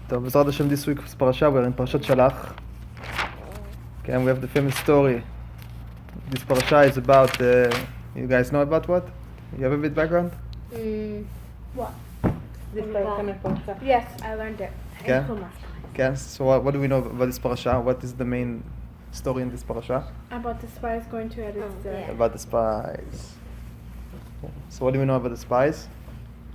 So, B'ezrat Hashem, this week's parasha, we're in Parashat Shelach. Okay, and we have the famous story. This parasha is about, you guys know about what? You have a bit background? What? This Yes, I learned it. Okay. Okay, so what do we know about this parasha? What is the main story in this parasha? About the spies going to Eretz Yisrael. About the spies. So what do we know about the spies?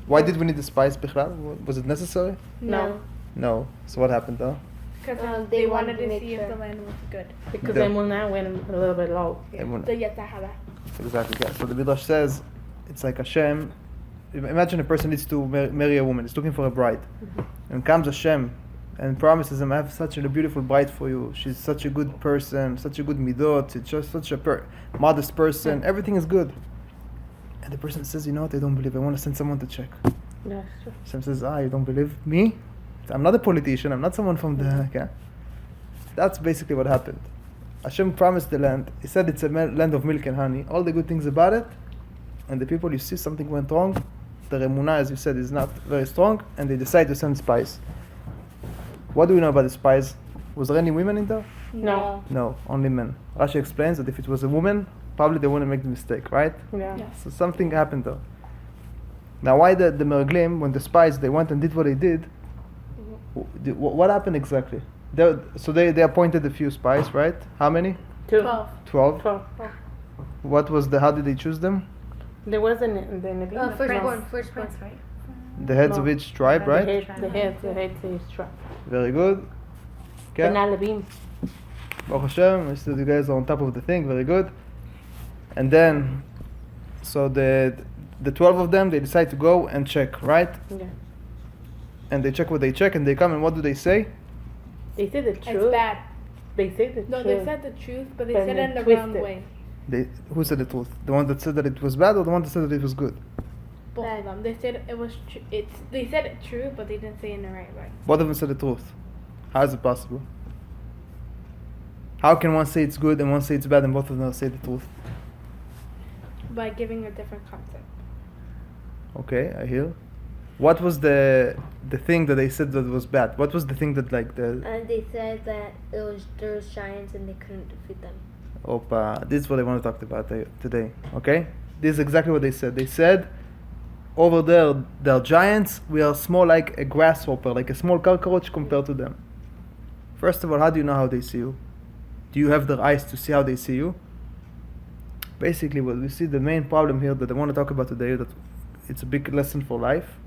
Why did we need the spies, Bichlal? Was it necessary? No. No. So what happened though? Because They they wanted wanted to to make see sure. if the land was good. Because The- Emunah went a little bit low. Emunah. The Yetzirah. Exactly, yeah. So the Midrash says, it's like Hashem. Imagine a person needs to marry a woman. He's looking for a bride. And comes Hashem and promises him, I have such a beautiful bride for you. She's such a good person, such a good midot. It's just such a modest person. Everything is good. And the person says, you know what, I don't believe. I want to send someone to check. That's true. Hashem says, you don't believe me? I'm not a politician. I'm not someone from the... Okay? That's basically what happened. Hashem promised the land. He said it's a land of milk and honey. All the good things about it. And the people, you see something went wrong. The Emunah, as you said, is not very strong. And they decide to send spies. What do we know about the spies? Was there any women in there? No. No, only men. Rashi explains that if it was a woman, probably they wouldn't make the mistake, right? Yeah. Yes. So something happened though. Now why the Meraglim, when the spies, they went and did what they did, what happened exactly? They appointed a few spies, right? How many? 12. 12. 12. How did they choose them? There was the Nevi'im. Firstborn. Right? The heads No. of each tribe, right? The head is trap. Very good. The Okay. Nalabim. Baruch Hashem, I see you guys are on top of the thing, very good. And then, so the 12 of them, they decide to go and check, right? Yeah. And they check what they check, and they come, and what do they say? They said the It's truth. bad. They said the No, truth. they said the truth, but they But said they it in the twist wrong it. way. Who said the truth? The one that said that it was bad, or the one that said that it was good? Both of them. They said it was true. They said it true, but they didn't say it in the right way. Both of them said the truth. How is it possible? How can one say it's good and one say it's bad, and both of them say the truth? By giving a different concept. Okay, I hear. What was the thing that they said that was bad? What was the thing that They said that there was giants and they couldn't defeat them. Opa, this is what I want to talk about today. Okay, this is exactly what they said. They said, over there are giants. We are small like a grasshopper, like a small cockroach compared to them. First of all, how do you know how they see you? Do you have their eyes to see how they see you? Basically, what we see, the main problem here that I want to talk about today, that it's a big lesson for life,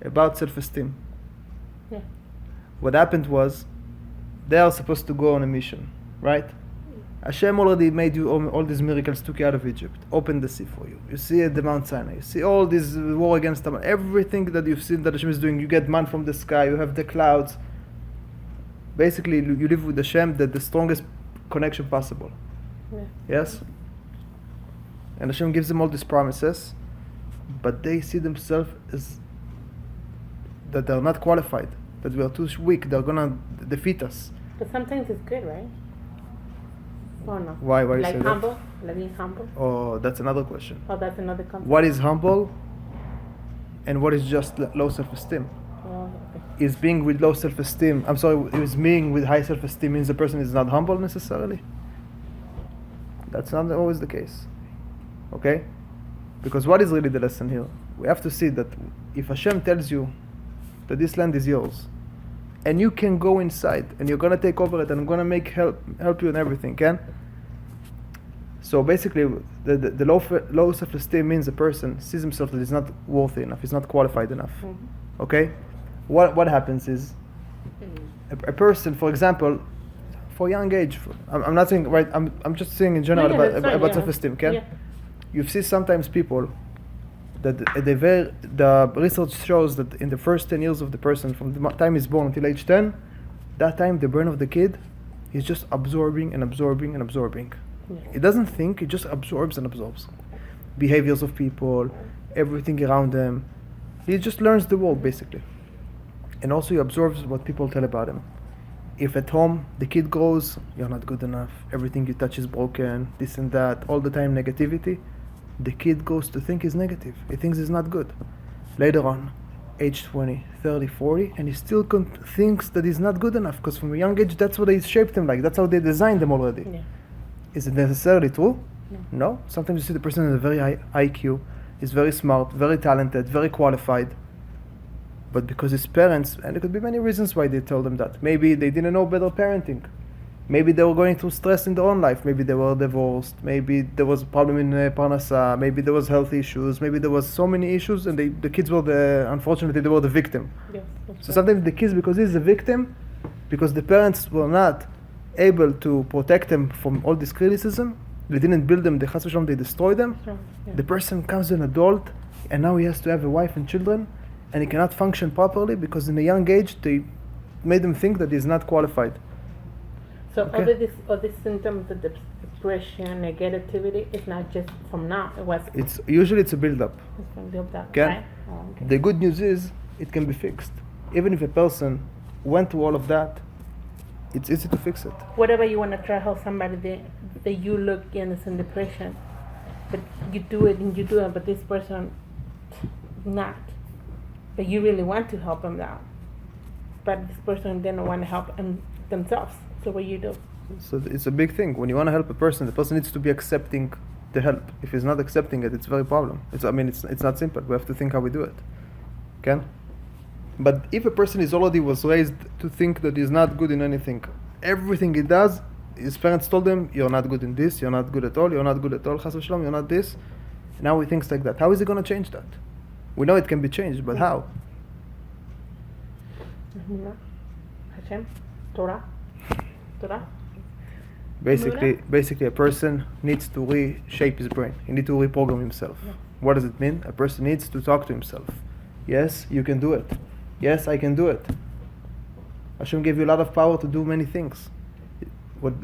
about self-esteem. Yeah. What happened was, they are supposed to go on a mission, right? Hashem already made you all these miracles, took you out of Egypt, opened the sea for you. You see at the Mount Sinai, you see all this war against them, everything that you've seen that Hashem is doing. You get man from the sky, you have the clouds. Basically, you live with Hashem, the strongest connection possible. Yeah. Yes? And Hashem gives them all these promises, but they see themselves as that they're not qualified, that we are too weak, they're gonna defeat us. But sometimes it's good, right? Or no? Why you Like say that? humble? Like being humble? Oh, that's another question. Oh, that's another concept. What is humble and what is just low self-esteem? Oh, okay. Is being with low self-esteem, is being with high self-esteem means the person is not humble necessarily? That's not always the case. Okay? Because what is really the lesson here? We have to see that if Hashem tells you that this land is yours, and you can go inside, and you're gonna take over it, and I'm gonna help you in everything, can? So basically, the low self-esteem means a person sees himself that he's not worthy enough, he's not qualified enough. Mm-hmm. Okay? What happens is, a person, for example, for young age, I'm not saying right, I'm just saying in general No, yeah, that's fine, about yeah. self-esteem, okay? Yeah. You see sometimes people that the research shows that in the first 10 years of the person, from the time he's born until age 10, that time the brain of the kid is just absorbing and absorbing and absorbing. Yeah. It doesn't think, it just absorbs and absorbs. Behaviors of people, everything around them. He just learns the world basically. And also he absorbs what people tell about him. If at home the kid grows, you're not good enough, everything you touch is broken, this and that, all the time negativity, the kid goes to think he's negative. He thinks he's not good. Later on, age 20, 30, 40, and he still thinks that he's not good enough, because from a young age, that's what they shaped him like. That's how they designed them already. Yeah. Is it necessarily true? No. No. Sometimes you see the person has a very high IQ, is very smart, very talented, very qualified. But because his parents, and there could be many reasons why they told him that. Maybe they didn't know better parenting. Maybe they were going through stress in their own life. Maybe they were divorced. Maybe there was a problem in Parashat. Maybe there was health issues. Maybe there was so many issues, and the kids were unfortunately, they were the victim. Yes, So sometimes the kids, because he's a victim, because the parents were not able to protect them from all this criticism, they didn't build them, they destroyed them. Sure. Yeah. The person comes an adult, and now he has to have a wife and children, and he cannot function properly because in a young age they made him think that he's not qualified. So Okay. all this symptoms of depression, negativity, is not just from now. It's usually a build-up. It's from built up, Okay. right? Oh, okay. The good news is it can be fixed. Even if a person went through all of that, it's easy to fix it. Whatever you want to try, help somebody that you look in is in depression, but you do it, but this person not. But you really want to help them out, but this person didn't want to help themselves. So what you do? So it's a big thing. When you want to help a person, the person needs to be accepting the help. If he's not accepting it, it's very problem. It's not simple. We have to think how we do it. Okay? But if a person was raised to think that he's not good in anything, everything he does, his parents told him, you're not good in this, you're not good at all, you're not good at all, chas v'shalom, you're not this. Now he thinks like that. How is he going to change that? We know it can be changed, but how? Hashem, Torah. Basically, a person needs to reshape his brain. He needs to reprogram himself. Yeah. What does it mean? A person needs to talk to himself. Yes, you can do it. Yes, I can do it. Hashem gave you a lot of power to do many things.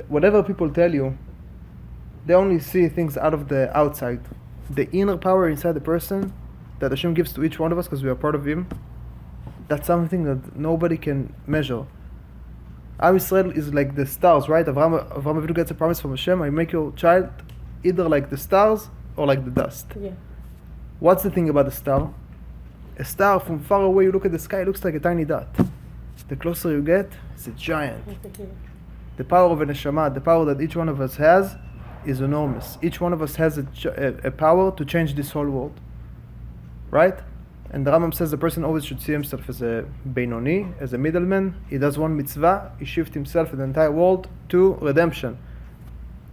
Whatever people tell you, they only see things out of the outside. The inner power inside the person that Hashem gives to each one of us because we are part of Him, that's something that nobody can measure. Am Yisrael is like the stars, right? Avraham Avinu gets a promise from Hashem, I make your child either like the stars or like the dust. Yeah. What's the thing about the star? A star from far away, you look at the sky, it looks like a tiny dot. The closer you get, it's a giant. The power of a neshama, the power that each one of us has, is enormous. Each one of us has a power to change this whole world. Right? And the Rambam says the person always should see himself as a Beinoni, as a middleman. He does one mitzvah, he shifts himself in the entire world to redemption.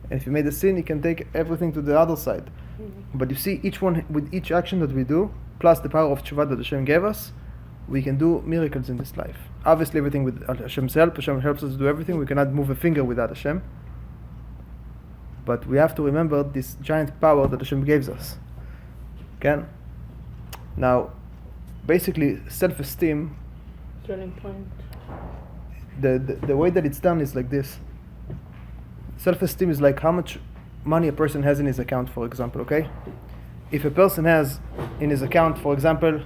And if he made a sin, he can take everything to the other side. Mm-hmm. But you see, each one, with each action that we do, plus the power of tshuva that Hashem gave us, we can do miracles in this life. Obviously, everything with Hashem's help. Hashem helps us do everything. We cannot move a finger without Hashem. But we have to remember this giant power that Hashem gives us. Okay? Now, basically, self-esteem, It's really important. the way that it's done is like this. Self-esteem is like how much money a person has in his account, for example, okay? If a person has in his account, for example,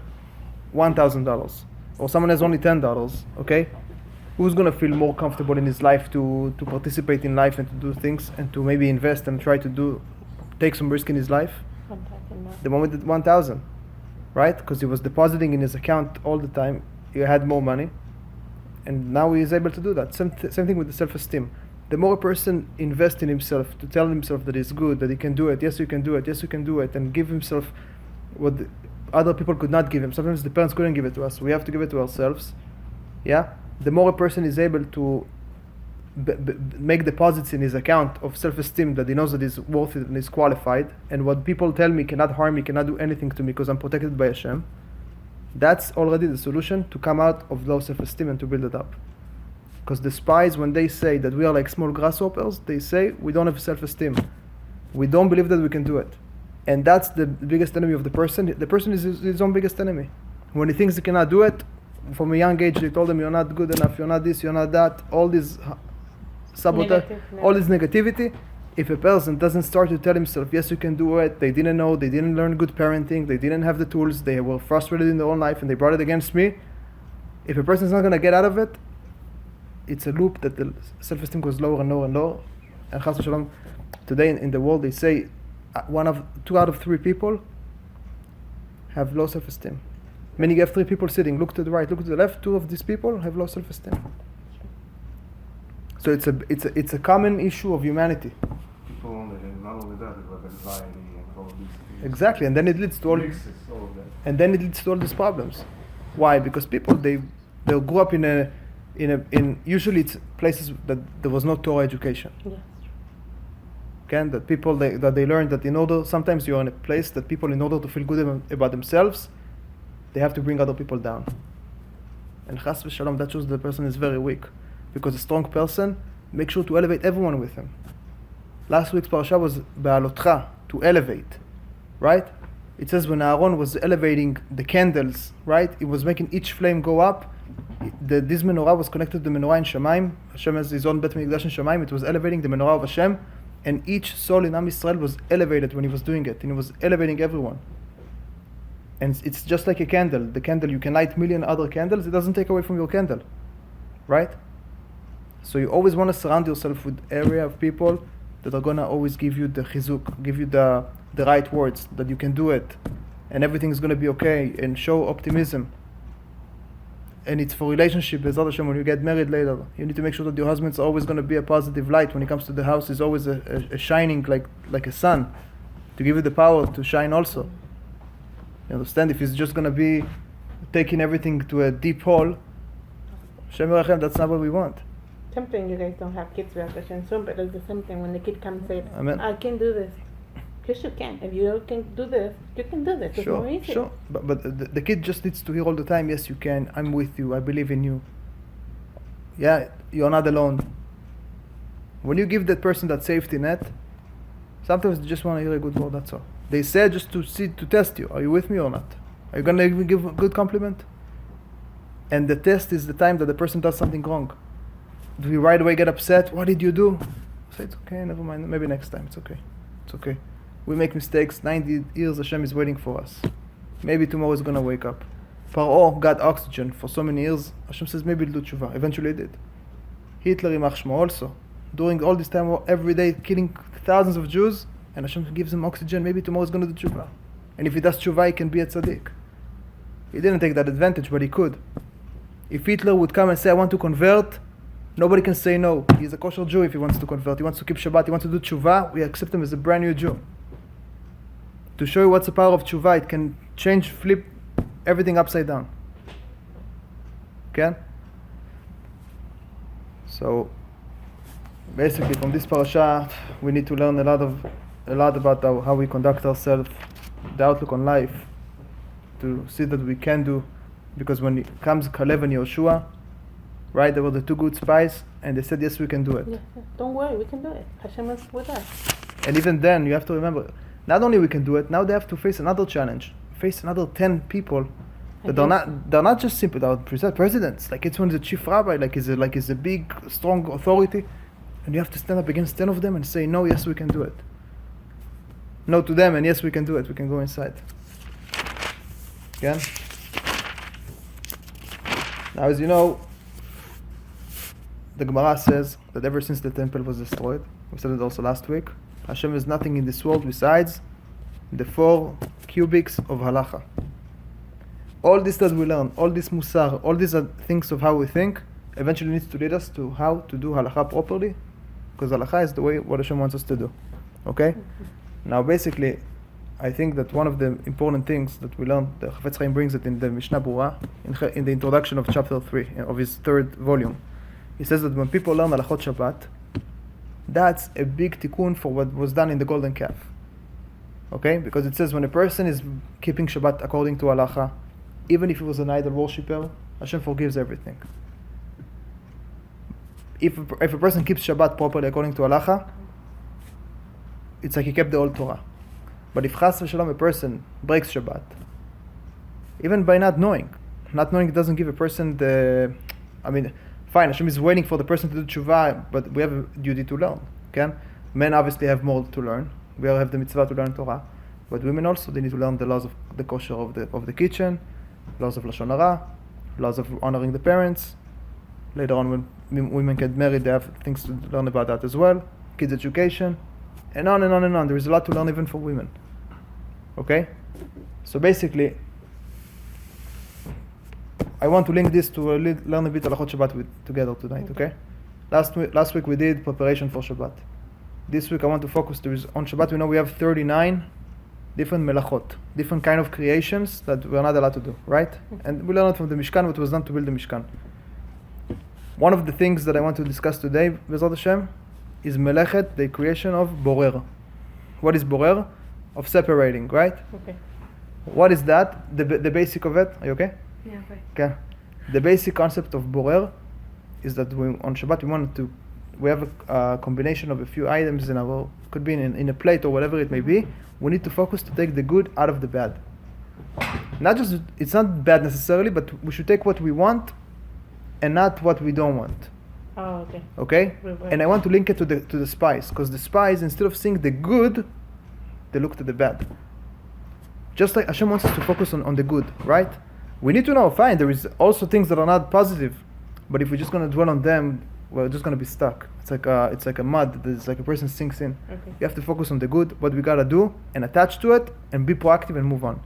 $1,000, or someone has only $10, okay? Who's going to feel more comfortable in his life to participate in life and to do things and to maybe invest and try to take some risk in his life? The one with the 1,000, right? Because he was depositing in his account all the time. He had more money, and now he is able to do that. Same thing with the self-esteem. The more a person invests in himself to tell himself that he's good, that he can do it, yes you can do it, yes you can do it, and give himself what other people could not give him. Sometimes the parents couldn't give it to us. We have to give it to ourselves. Yeah? The more a person is able to make deposits in his account of self-esteem that he knows that he's worth it and is qualified, and what people tell me cannot harm me, cannot do anything to me because I'm protected by Hashem, that's already the solution to come out of low self-esteem and to build it up. Because the spies, when they say that we are like small grasshoppers, they say we don't have self-esteem. We don't believe that we can do it. And that's the biggest enemy of the person. The person is his own biggest enemy. When he thinks he cannot do it, from a young age they told him you're not good enough, you're not this, you're not that, all this sabotage, all this negativity. If a person doesn't start to tell himself, yes you can do it, they didn't know, they didn't learn good parenting, they didn't have the tools, they were frustrated in their own life and they brought it against me. If a person is not going to get out of it, it's a loop that the self-esteem goes lower and lower and lower. And chas v'shalom, today in the world they say 2 out of 3 people have low self-esteem. Meaning you have 3 people sitting, look to the right, look to the left, 2 of these people have low self-esteem. So it's a common issue of humanity. People not only that, but anxiety and all these things. Exactly, and then it leads to all Mixes all of that. and then it leads to all these problems. Why? Because people they grew up in usually it's places that there was no Torah education. Yes. Okay, that people that they learned that in order, sometimes you're in a place that people, in order to feel good about themselves, they have to bring other people down. And chas v'shalom, that shows the person is very weak, because a strong person makes sure to elevate everyone with him. Last week's parasha was be'alotcha, to elevate, right? It says when Aaron was elevating the candles, right? It was making each flame go up. This menorah was connected to the menorah in Shemaim. Hashem has his own Bet Mikdash in Shemaim. It was elevating the menorah of Hashem, and each soul in Am Yisrael was elevated when he was doing it, and he was elevating everyone. And it's just like a candle. The candle, you can light 1,000,000 other candles. It doesn't take away from your candle, right? So you always want to surround yourself with area of people that are gonna always give you the chizuk, give you the right words, that you can do it, and everything is gonna be okay, and show optimism. And it's for relationship, Bezrat Hashem, when you get married later, you need to make sure that your husband's always gonna be a positive light when he comes to the house. He's always a shining like a sun, to give you the power to shine also. You understand? If he's just gonna be taking everything to a deep hole, Hashem Yerachem, that's not what we want. Something you guys don't have kids reaction soon, but it's the same thing when the kid comes and says, Amen. I can do this. Yes, you can. If you can do this, you can do this. It's more easy. Sure. But the kid just needs to hear all the time, yes, you can. I'm with you. I believe in you. Yeah, you're not alone. When you give that person that safety net, sometimes they just want to hear a good word, that's all. They say just to test you. Are you with me or not? Are you going to even give a good compliment? And the test is the time that the person does something wrong. Do we right away get upset? What did you do? Say, it's okay, never mind. Maybe next time. It's okay. It's okay. We make mistakes. 90 years Hashem is waiting for us. Maybe tomorrow is going to wake up. Paro got oxygen for so many years. Hashem says maybe he'll do tshuva. Eventually he did. Hitler Yimach Shmo also. During all this time, every day killing thousands of Jews, and Hashem gives him oxygen. Maybe tomorrow is going to do tshuva. And if he does tshuva, he can be a tzaddik. He didn't take that advantage, but he could. If Hitler would come and say, I want to convert, nobody can say no. He's a kosher Jew if he wants to convert. He wants to keep Shabbat. He wants to do tshuva. We accept him as a brand new Jew. To show you what's the power of tshuva, it can change, flip everything upside down. Okay? So, basically, from this parasha, we need to learn a lot about how we conduct ourselves, the outlook on life, to see that we can do. Because when it comes Kalev and Yoshua, right, there were the 2 good spies, and they said, yes, we can do it. Yeah. Don't worry, we can do it. Hashem is with us. And even then, you have to remember, not only we can do it, now they have to face another challenge, face another 10 people that they're not just simple, they're presidents. Like each one is a chief rabbi, like is a big, strong authority, and you have to stand up against 10 of them and say, no, yes, we can do it. No to them, and yes, we can do it. We can go inside. Again. Now, as you know, the Gemara says that ever since the temple was destroyed, we said it also last week, Hashem is nothing in this world besides the 4 cubics of halacha. All this that we learn, all this musar, all these things of how we think, eventually needs to lead us to how to do halacha properly, because halacha is the way what Hashem wants us to do. Okay? Now, basically, I think that one of the important things that we learned, the Chafetz Chaim brings it in the Mishnah Berurah, in the introduction of chapter 3 of his 3rd volume. He says that when people learn halachot Shabbat, that's a big tikkun for what was done in the golden calf. Okay? Because it says when a person is keeping Shabbat according to halacha, even if he was an idol worshipper, Hashem forgives everything. If a person keeps Shabbat properly according to halacha, it's like he kept the old Torah. But if chas v'shalom a person breaks Shabbat, even by not knowing doesn't give a person fine, Hashem is waiting for the person to do tshuva, but we have a duty to learn. Okay? Men obviously have more to learn. We all have the mitzvah to learn Torah. But women also, they need to learn the laws of the kosher of the kitchen, laws of Lashon Hara, laws of honoring the parents. Later on, when women get married, they have things to learn about that as well. Kids' education, and on and on and on. There is a lot to learn even for women. Okay? So basically, I want to link this to learn a bit Halachot Shabbat together tonight, okay? Last week we did preparation for Shabbat. This week I want to focus. On Shabbat we know we have 39 different melachot, different kind of creations that we're not allowed to do, right? And we learned from the Mishkan what was done to build the Mishkan. One of the things that I want to discuss today, B'ezrat Hashem, is Melechet, the creation of Borer. What is Borer? Of separating, right? Okay. What is that? The basic of it. Are you okay? Yeah, okay. Okay. The basic concept of Borer is that on Shabbat we have a combination of a few items could be in a plate or whatever it may be. We need to focus to take the good out of the bad. It's not bad necessarily, but we should take what we want and not what we don't want. Oh, okay. Okay? Right. And I want to link it to the spies, because the spies, instead of seeing the good, they looked at the bad. Just like Hashem wants us to focus on the good, right? We need to know, fine, there is also things that are not positive, but if we're just going to dwell on them, we're just going to be stuck. It's like a mud. It's like a person sinks in. Okay. You have to focus on the good, what we got to do, and attach to it, and be proactive and move on.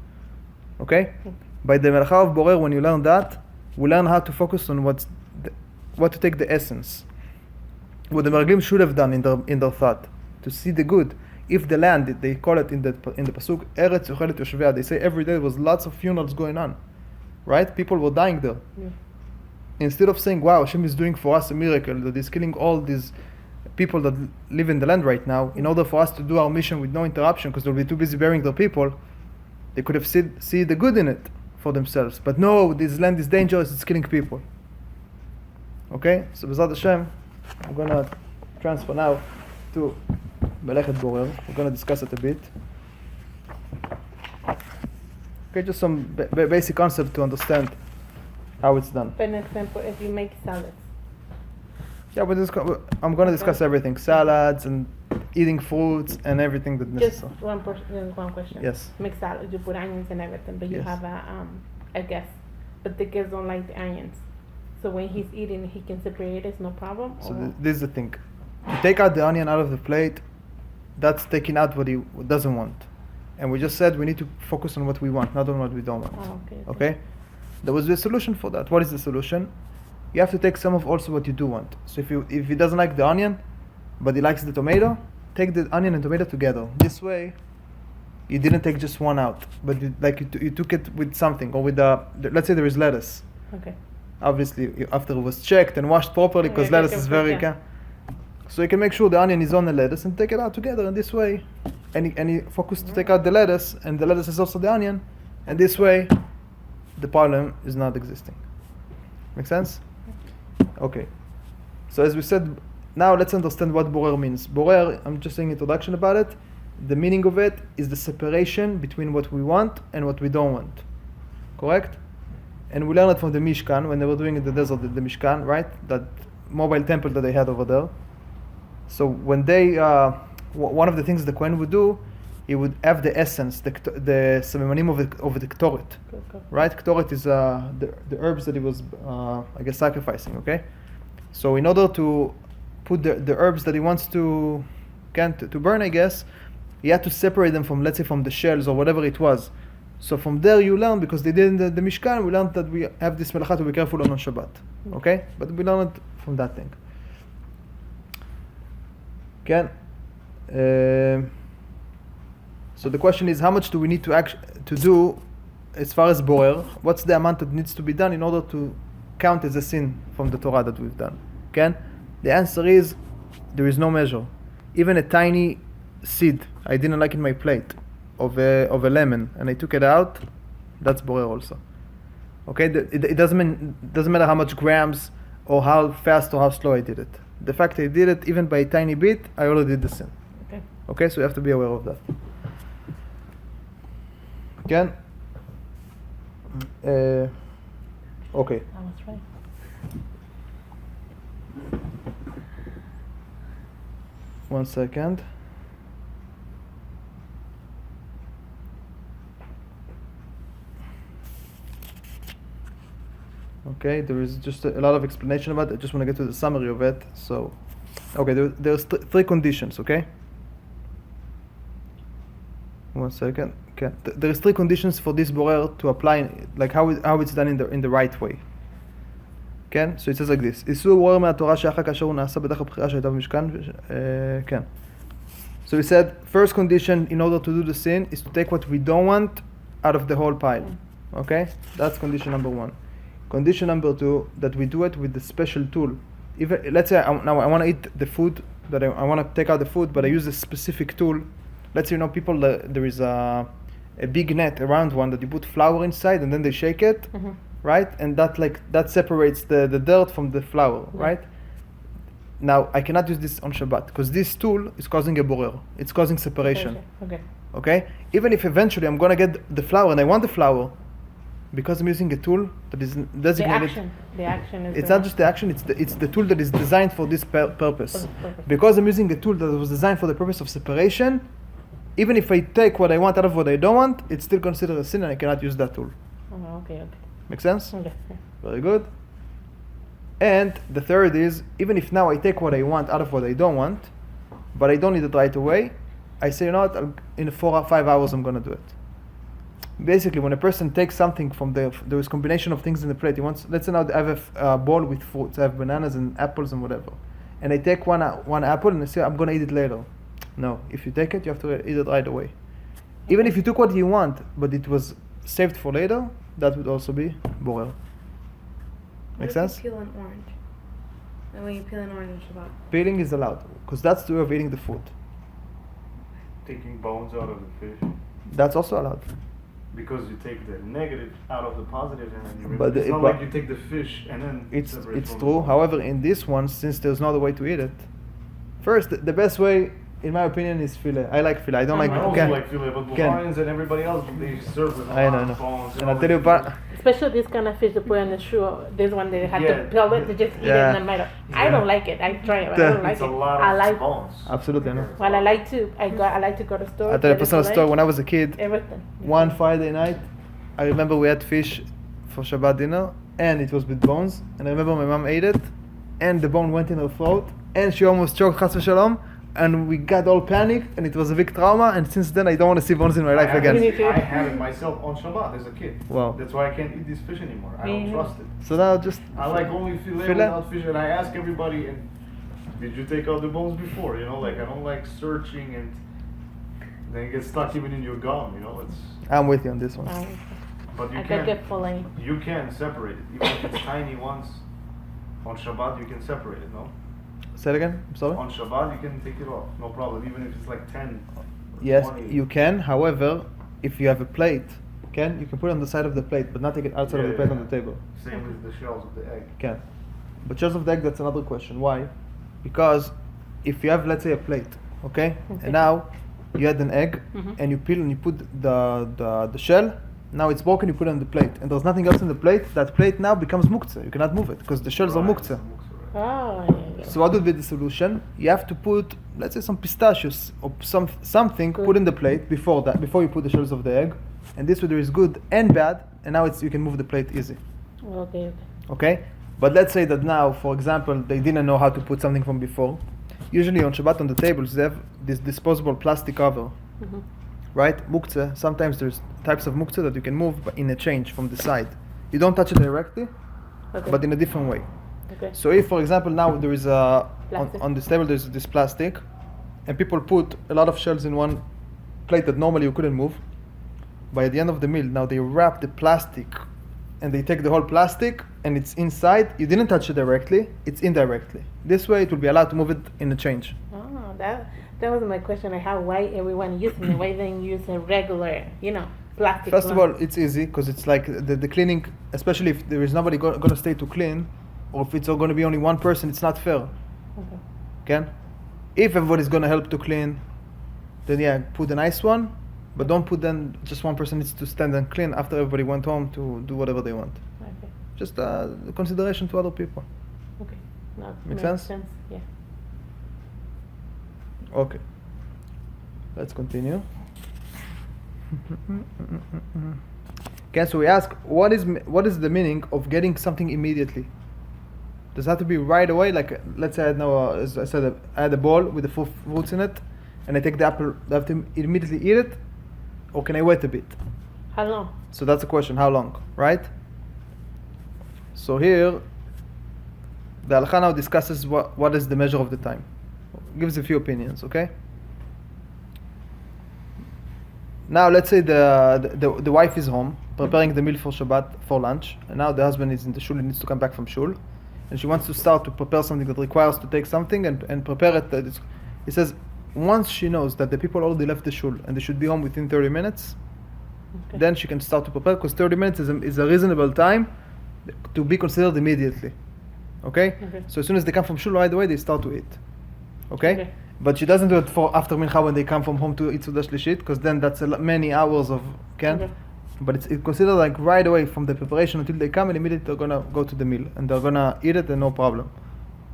Okay? By the Melacha of Borer, when you learn that, we learn how to focus on what to take the essence. What the Meraglim should have done in their thought, to see the good. If the land, they call it in the pasuk, Eretz Yochelet Yoshvea, they say every day there was lots of funerals going on, right? People were dying there. Yeah. Instead of saying, wow, Hashem is doing for us a miracle, that He's killing all these people that live in the land right now, in order for us to do our mission with no interruption, because they'll be too busy burying their people, they could have see the good in it for themselves. But no, this land is dangerous, it's killing people. Okay? So B'ezrat Hashem, I'm going to transfer now to Melacha of Borer. We're going to discuss it a bit. Okay, just some basic concept to understand how it's done. For an example, if you make salads. Yeah, I'm going to discuss everything. Salads and eating fruits and everything that Just necessary. one question. Yes. Make salad, you put onions and everything, but you Yes. have a guest. But the guest don't like the onions. So when he's eating, he can separate it, it's no problem? So or? this is the thing. To take out the onion out of the plate, that's taking out what he doesn't want. And we just said we need to focus on what we want, not on what we don't want. Oh, okay. Okay? There was a solution for that. What is the solution? You have to take some of also what you do want. So if he doesn't like the onion, but he likes the tomato, take the onion and tomato together. This way, you didn't take just one out, but you took it with something, or with let's say there is lettuce. Okay. Obviously, after it was checked and washed properly, because Yeah, lettuce is very... yeah. So you can make sure the onion is on the lettuce and take it out together. And this way, and he focus to take out the lettuce, and the lettuce is also the onion. And this way, the problem is not existing. Make sense? Okay. So as we said, now let's understand what Borer means. Borer, I'm just saying introduction about it. The meaning of it is the separation between what we want and what we don't want. Correct? And we learned it from the Mishkan, when they were doing in the desert, the Mishkan, right? That mobile temple that they had over there. So when they, one of the things the Kohen would do, he would have the essence, the semimanim of the Ktoret. Go. Right? Ktoret is the herbs that he was, sacrificing, okay? So in order to put the herbs that he wants to burn, I guess, he had to separate them from, let's say, from the shells or whatever it was. So from there you learn, because they did in the Mishkan, we learned that we have this melacha to be careful on Shabbat. Okay? But we learned it from that thing. Okay? So the question is, how much do we need to do as far as Borer? What's the amount that needs to be done in order to count as a sin from the Torah that we've done? Okay? The answer is, there is no measure. Even a tiny seed I didn't like in my plate of a lemon, and I took it out, that's Borer also. Okay? It doesn't matter how much grams or how fast or how slow I did it. The fact I did it even by a tiny bit, I already did the sin. Okay. Okay? So you have to be aware of that. Okay? Okay. I was right. One second. Okay, there is just a lot of explanation about it. I just want to get to the summary of it. So, okay, there's three conditions, okay? 1 second. Okay. There is 3 conditions for this borer to apply, like how it's done in the right way. כן? So it says like this. איסור בורר מהתורה שאחר כאשר הוא נעשה בדרך הבחירה שהייתה במשכן. כן. So he said, first condition in order to do the sin is to take what we don't want out of the whole pile. Okay? That's condition number 1. Condition number 2, that we do it with the special tool. Even, let's say now I want to eat the food, that I want to take out the food, but I use a specific tool. Let's say, people, there is a big net around one that you put flour inside and then they shake it, right? And that separates the dirt from the flour, right? Now, I cannot use this on Shabbat because this tool is causing a borer. It's causing separation. Okay? Even if eventually I'm going to get the flour and I want the flour, because I'm using a tool that is designated. The action is. It's not just the action. It's the tool that is designed for this purpose. Because I'm using a tool that was designed for the purpose of separation, even if I take what I want out of what I don't want, it's still considered a sin, and I cannot use that tool. Oh, okay. Make sense? Okay. Very good. And the third is, even if now I take what I want out of what I don't want, but I don't need it right away, I say, in 4 or 5 hours I'm going to do it. Basically, when a person takes something from there is combination of things in the plate. He wants, let's say now I have a bowl with fruits. I have bananas and apples and whatever. And I take one apple and I say, I'm going to eat it later. No, if you take it, you have to eat it right away. Even if you took what you want, but it was saved for later, that would also be borer. Make sense? Peel an orange. And when you peel an orange on Shabbat. Peeling is allowed, because that's the way of eating the food. Taking bones out of the fish. That's also allowed. Because you take the negative out of the positive, and then you remove. But It's not like you take the fish and then it's separate from the true. bone. However, in this one, since there's no other way to eat it, first the best way, in my opinion, is filet. I like filet. I don't like. I also Okay. like filet, but Ken. Bulgarians and everybody else, they serve with I know. bones. And I'll tell you, Especially this kind of fish they put on the shoe. This one they have Yeah. to peel it. They just eat Yeah. it in the middle. I don't like it. I try it. But I don't like It's it. a lot I of like. bones. absolutely, no. Well, I like to go to the store. I'll tell you a get the personal fillet, story. When I was a kid, Everything. one Friday night, I remember we had fish for Shabbat dinner, and it was with bones. And I remember my mom ate it, and the bone went in her throat, and she almost choked, chas v'shalom, and we got all panicked, and it was a big trauma. And since then, I don't want to see bones in my life again. I had it myself on Shabbat as a kid. Wow. That's why I can't eat this fish anymore. I don't trust it. So now just I like only filet without fish, and I ask everybody, and did you take out the bones before? I don't like searching, and then it gets stuck even in your gum. It's. I'm with you on this one. But you I can can. get fillet. You can separate it, even if it's tiny ones. On Shabbat, you can separate it. No. Say it again. I'm sorry. On Shabbat, you can take it off, no problem. Even if it's like 10. Yes, 20. you can. However, if you have a plate, you can put it on the side of the plate, but not take it outside of the plate on the table. Same with the shells of the egg. Can. But shells of the egg, that's another question. Why? Because if you have, let's say, a plate, okay, and now you had an egg, and you peel and you put the shell. Now it's broken. You put it on the plate, and there's nothing else in the plate. That plate now becomes muktzah. You cannot move it because the shells are muktzah. Oh, yeah. So what would be the solution? You have to put, let's say, some pistachios or something put in the plate before you put the shells of the egg, and this way there is good and bad, and now you can move the plate easy. Okay. Okay, but let's say that now, for example, they didn't know how to put something from before. Usually on Shabbat on the tables they have this disposable plastic cover, right? Muktzah. Sometimes there's types of muktzah that you can move but in a change from the side. You don't touch it directly, but in a different way. Okay. So if, for example, now there is Plastic. on this table there's this plastic, and people put a lot of shells in one plate that normally you couldn't move. By the end of the meal, now they wrap the plastic, and they take the whole plastic, and it's inside. You didn't touch it directly; it's indirectly. This way, it will be allowed to move it in a change. Oh, that was my question. I have why everyone using it. Why they use a regular, plastic? First of one? all, it's easy because it's like the cleaning, especially if there is nobody going to stay to clean, or if it's going to be only one person, it's not fair. Okay? If everybody's going to help to clean, then put a nice one, but don't put then just one person needs to stand and clean after everybody went home to do whatever they want. Okay. Just consideration to other people. Okay. No, Make makes sense? Yeah. Okay. Let's continue. Okay, so we ask, what is the meaning of getting something immediately? Does it have to be right away? Like, let's say as I said, I had a bowl with the full fruits in it, and I take the apple. I have to immediately eat it, or can I wait a bit? How long? So that's the question, how long, right? So here, the Halacha now discusses what is the measure of the time. Gives a few opinions, okay? Now let's say the wife is home, preparing the meal for Shabbat, for lunch, and now the husband is in the shul, he needs to come back from shul, and she wants to start to prepare something that requires to take something and prepare it. He says, once she knows that the people already left the shul and they should be home within 30 minutes, Okay. then she can start to prepare, because 30 minutes is a reasonable time to be considered immediately. Okay? Okay. So as soon as they come from shul, right away they start to eat. Okay? Okay. But she doesn't do it for after mincha when they come from home to eat Suda Shlishit, because then that's many hours of Okay. But it's considered like right away from the preparation until they come, and immediately they're gonna go to the meal and they're gonna eat it and no problem.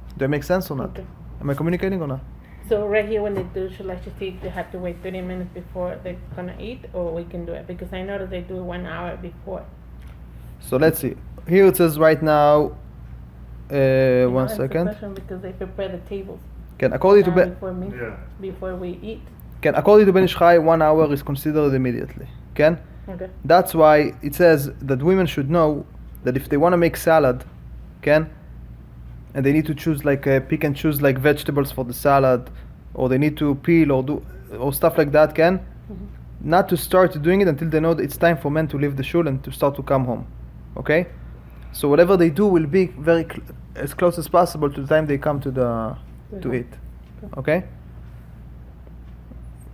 Do that make sense or not? Okay. Am I communicating or not? So right here, when they do Shelach, they have to wait 30 minutes before they're gonna eat, or we can do it because I know that they do it 1 hour before. So let's see. Here it says right now. You know, One that's the second. question, because they prepare the tables. Can according to an hour Ben, before, Yeah. before we eat. can according to Ben Ish Chai, 1 hour is considered immediately. Can? Okay. That's why it says that women should know that if they want to make salad, can, and they need to choose like pick and choose like vegetables for the salad, or they need to peel or do or stuff like that, can, not to start doing it until they know that it's time for men to leave the shul and to start to come home. Okay, so whatever they do will be very as close as possible to the time they come to the to Mhm. eat. Okay.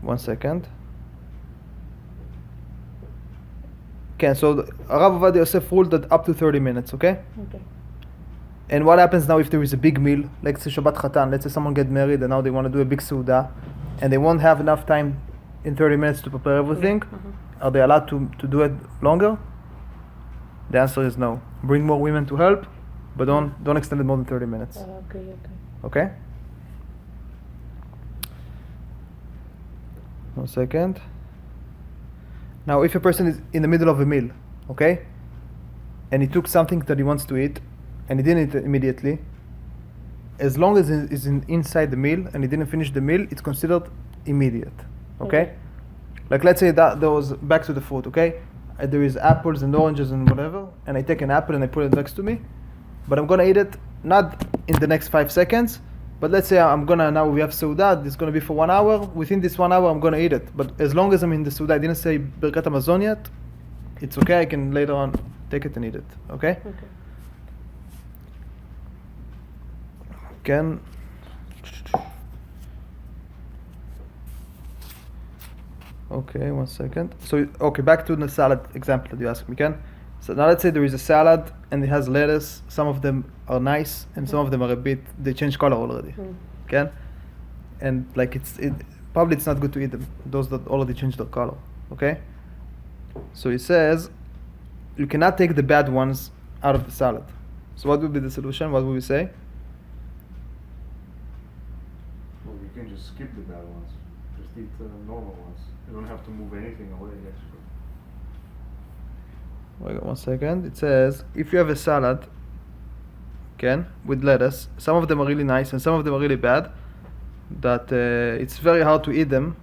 1 second. Okay, so Rav Ovadia Yosef ruled that up to 30 minutes, okay? Okay. And what happens now if there is a big meal, like say Shabbat Chatan, let's say someone get married and now they want to do a big Seudah, and they won't have enough time in 30 minutes to prepare everything, are they allowed to do it longer? The answer is no. Bring more women to help, but don't extend it more than 30 minutes, Okay. Okay. okay? 1 second. Now, if a person is in the middle of a meal, okay, and he took something that he wants to eat, and he didn't eat it immediately, as long as it is inside the meal and he didn't finish the meal, it's considered immediate, okay? Okay. Like let's say that there was back to the fruit, okay? There is apples and oranges and whatever, and I take an apple and I put it next to me, but I'm gonna eat it not in the next 5 seconds. But let's say now we have Seudah, it's going to be for 1 hour. Within this 1 hour, I'm going to eat it. But as long as I'm in the Seudah, I didn't say Birkat Hamazon yet, it's okay, I can later on take it and eat it. Okay? Okay. Can. Okay, 1 second. So, okay, back to the salad example that you asked me, Ken. So now let's say there is a salad and it has lettuce. Some of them are nice and some of them are a bit, they change color already. Okay? And like probably it's not good to eat them, those that already changed their color. Okay? So it says you cannot take the bad ones out of the salad. So what would be the solution? What would we say? Well, you can just skip the bad ones. Just eat the normal ones. You don't have to move anything away extra. Wait 1 second. It says if you have a salad, okay, with lettuce, some of them are really nice and some of them are really bad, that it's very hard to eat them.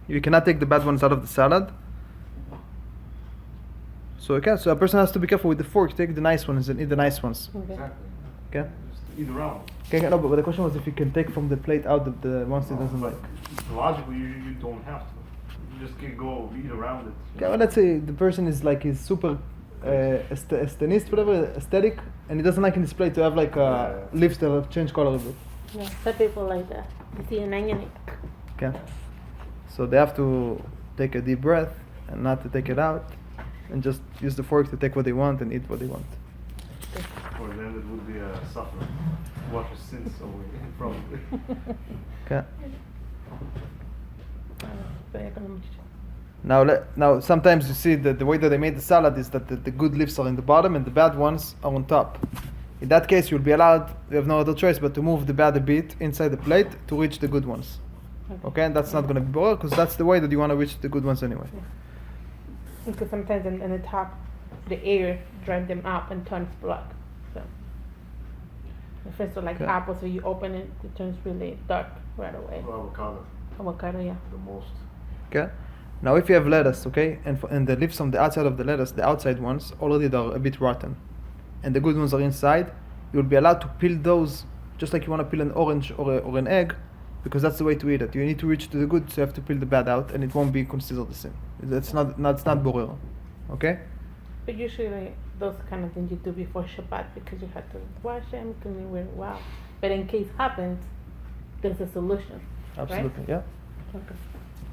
You cannot take the bad ones out of the salad. So so a person has to be careful with the fork. Take the nice ones and eat the nice ones. Okay. Exactly. Okay. Just eat around. Okay. No, but the question was if you can take from the plate out the ones he doesn't like. Logically, you don't have to. You just can go eat around it. Okay. Well, let's say the person is like he's super aesthetist, whatever, aesthetic, and he doesn't like in his plate to have like leaves that have changed color a bit. Yeah, some people like that. You see an onion. Okay. So they have to take a deep breath and not to take it out, and just use the fork to take what they want and eat what they want. For them, it would be a suffering. Wash your sins away, probably. Okay. Now sometimes you see that the way that they made the salad is that the good leaves are in the bottom and the bad ones are on top. In that case, you'll be allowed, you have no other choice but to move the bad a bit inside the plate to reach the good ones. Okay, and that's not going to be bored because that's the way that you want to reach the good ones anyway. Because sometimes in the top, the air drives them up and turns black. So, for instance, like Okay. apples, when you open it, it turns really dark right away. Avocado, Avocado, yeah. the most. Okay. Now, if you have lettuce, okay, and the leaves on the outside of the lettuce, the outside ones already are a bit rotten, and the good ones are inside, you'll be allowed to peel those just like you want to peel an orange or an egg, because that's the way to eat it. You need to reach to the good, so you have to peel the bad out, and it won't be considered the same. It's not borer, okay? But usually those kind of things you do before Shabbat because you have to wash them, clean them, wear wow. But in case happens, there's a solution. Absolutely, right? yeah. Okay.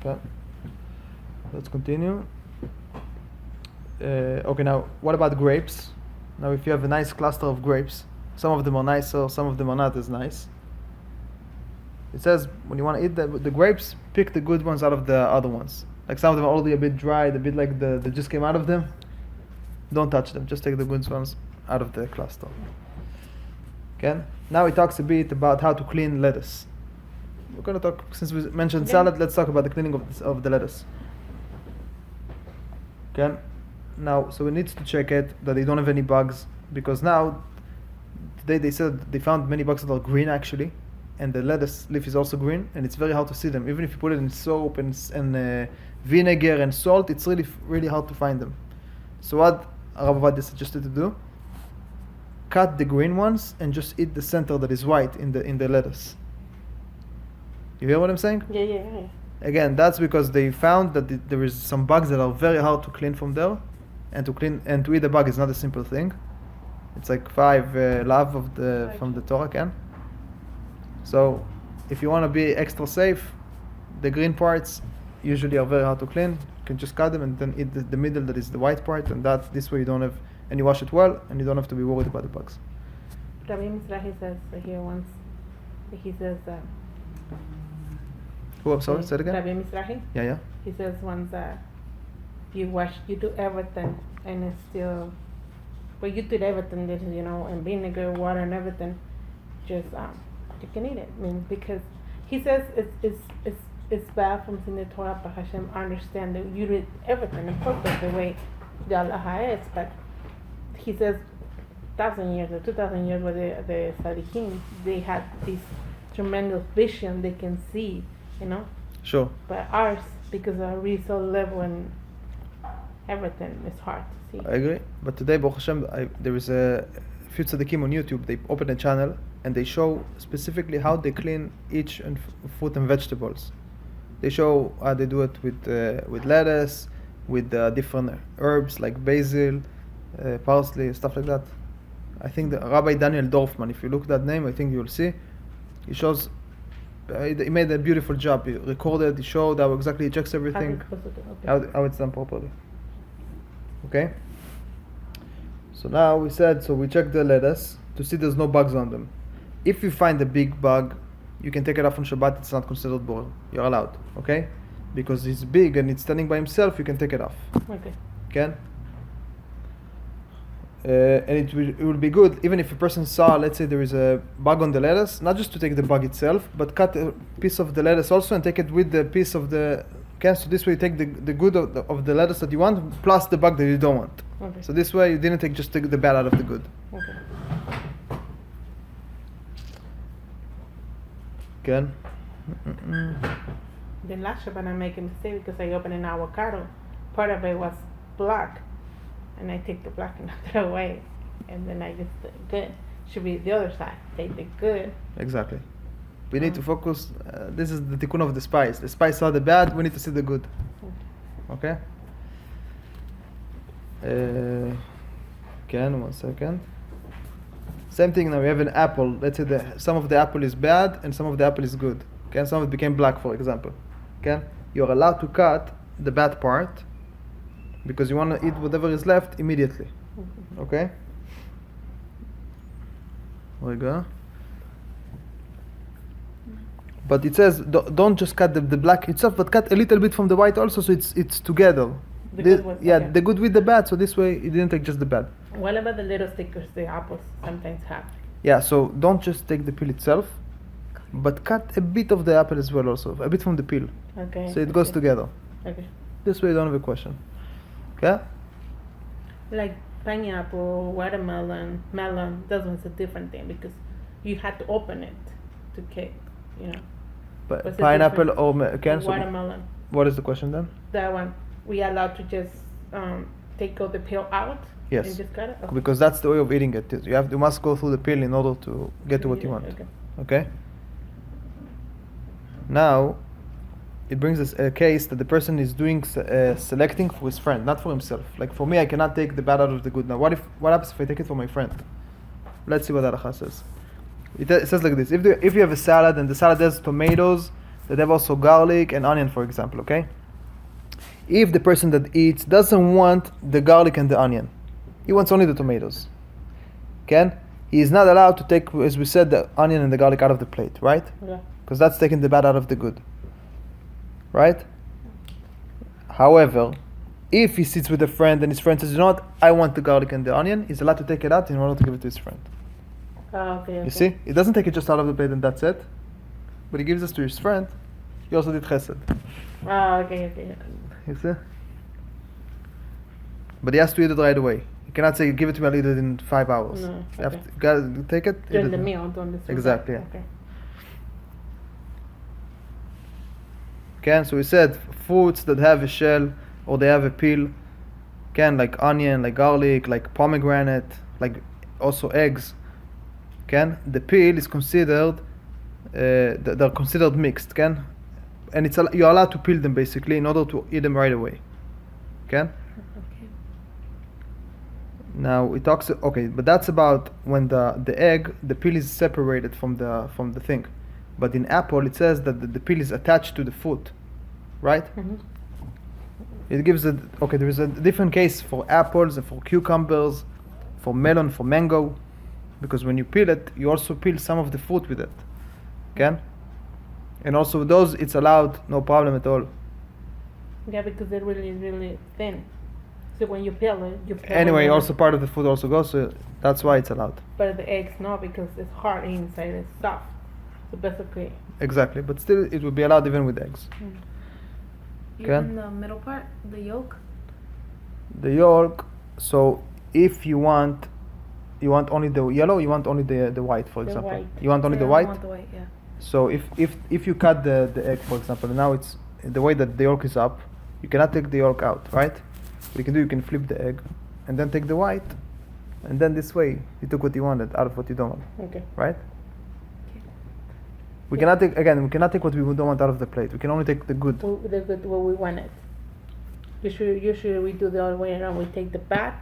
Okay. Let's continue. Okay, now what about grapes? Now, if you have a nice cluster of grapes, some of them are nicer, some of them are not as nice. It says when you want to eat the grapes, pick the good ones out of the other ones. Like some of them are already a bit dried, a bit like the juice came out of them. Don't touch them. Just take the good ones out of the cluster. Okay. Now he talks a bit about how to clean lettuce. We're going to talk, since we mentioned salad, let's talk about the cleaning of the lettuce. Okay. Now, so we need to check it that they don't have any bugs, because now today they said they found many bugs that are green actually, and the lettuce leaf is also green, and it's very hard to see them. Even if you put it in soap and vinegar and salt, it's really hard to find them. So what Rav Ovadia suggested to do: cut the green ones and just eat the center that is white in the lettuce. You hear what I'm saying? Yeah. Again, that's because they found that there is some bugs that are very hard to clean from there, and to eat the bug is not a simple thing. It's like 5 lav from the Torah, can. So, if you want to be extra safe, the green parts usually are very hard to clean. You can just cut them and then eat the middle that is the white part, and this way you don't have, and you wash it well, and you don't have to be worried about the bugs. Rabbi Mizrahi says here once, he says that. Oh, I'm sorry, say it again? Rabbi Mizrahi? Yeah. He says once that you do everything, and it's still, but you did everything, this, and vinegar, water, and everything, just, you can eat it. I mean, because he says it's bad from seeing the Torah, but Hashem understand that you did everything in purpose the way the Allah is, but he says 1,000 years or 2,000 years where the Sadiqim, they had this tremendous vision, they can see, Sure. but ours, because our resource level and everything is hard to see. I agree. But today, Baruch Hashem, there is a few tzaddikim on YouTube. They open a channel and they show specifically how they clean each fruit and vegetables. They show how they do it with lettuce, with different herbs like basil, parsley, stuff like that. I think the Rabbi Daniel Dorfman, if you look at that name, I think you'll see. He shows. He made a beautiful job. He recorded. He showed how exactly he checks everything, how it's done properly. Okay. So now we check the lettuce to see there's no bugs on them. If you find a big bug, you can take it off on Shabbat. It's not considered borer. You're allowed. Okay, because it's big and it's standing by himself. You can take it off. Okay. Okay. And it will be good even if a person saw, let's say there is a bug on the lettuce, not just to take the bug itself, but cut a piece of the lettuce also and take it with the piece of the can. So this way you take the good of the lettuce that you want plus the bug that you don't want. Okay. So this way you didn't take just the bad out of the good. Okay. Again. Then last Shabbat I make a mistake because I opened an avocado. Part of it was black. And I take the black and throw it away. And then I just good. Should be the other side. Take the good. Exactly. We need to focus. This is the tikkun of the spice. The spice saw the bad, we need to see the good. Okay? Again, 1 second. Same thing now, we have an apple. Let's say some of the apple is bad and some of the apple is good. Okay? Some of it became black, for example. Okay? You're allowed to cut the bad part because you want to eat whatever is left immediately. Okay? There we go. But it says don't just cut the black itself, but cut a little bit from the white also, so it's together. The good with the bad, so this way you didn't take just the bad. What about the little stickers the apples sometimes have? Yeah, so don't just take the peel itself, but cut a bit of the apple as well also, a bit from the peel. Okay. So it goes together. Okay. This way you don't have a question. Okay? Like pineapple, watermelon, melon, that one's a different thing because you had to open it to cake, But What's the pineapple difference? or Watermelon. What is the question then? That one, we are allowed to just take all the peel out? Yes. And just cut it? Okay. Because that's the way of eating it. You must go through the pill in order to get to what you want. Okay. Okay? Now, it brings us a case that the person is doing selecting for his friend, not for himself. Like for me, I cannot take the bad out of the good. Now, what happens if I take it for my friend? Let's see what the halakha says. It says like this: if you have a salad and the salad has tomatoes that have also garlic and onion, for example, okay? If the person that eats doesn't want the garlic and the onion, he wants only the tomatoes, okay? He is not allowed to take, as we said, the onion and the garlic out of the plate, right? Yeah. Because that's taking the bad out of the good. Right? However, if he sits with a friend and his friend says, you know what, I want the garlic and the onion, he's allowed to take it out in order to give it to his friend. Okay. You see? He doesn't take it just out of the plate and that's it. But he gives this to his friend. He also did chesed. Okay. You see? But he has to eat it right away. You cannot say, give it to me, I'll eat it in 5 hours. No, You have okay. to, gotta take it. eat During it. the meal, during the soup. Exactly, yeah. Okay. Okay, so we said fruits that have a shell or they have a peel, like onion, like garlic, like pomegranate, like also eggs. The peel is considered, they're considered mixed, and you're allowed to peel them basically in order to eat them right away. Okay. Now it talks. Okay, but that's about when the egg, the peel is separated from the thing. But in apple, it says that the peel is attached to the fruit, right? Mm-hmm. It gives there is a different case for apples and for cucumbers, for melon, for mango, because when you peel it, you also peel some of the fruit with it, okay? And also those, it's allowed, no problem at all. Yeah, because they're really thin. So when you peel it, Anyway, it. also part of the food also goes, so that's why it's allowed. But the eggs, no, because it's hard inside, it's soft. So basically. Exactly, but still it would be allowed even with eggs. Even the middle part, the yolk. The yolk. So if you want only the yellow, you want only the white, for example. White. You want only Yeah, the I white. want the white, yeah. So if you cut the egg, for example, now it's the way that the yolk is up, you cannot take the yolk out, right? What you can flip the egg, and then take the white, and then this way you took what you wanted out of what you don't want. Okay. Right? We cannot take what we don't want out of the plate. We can only take the good. The good, what we wanted. Usually we do the other way around. We take the bad.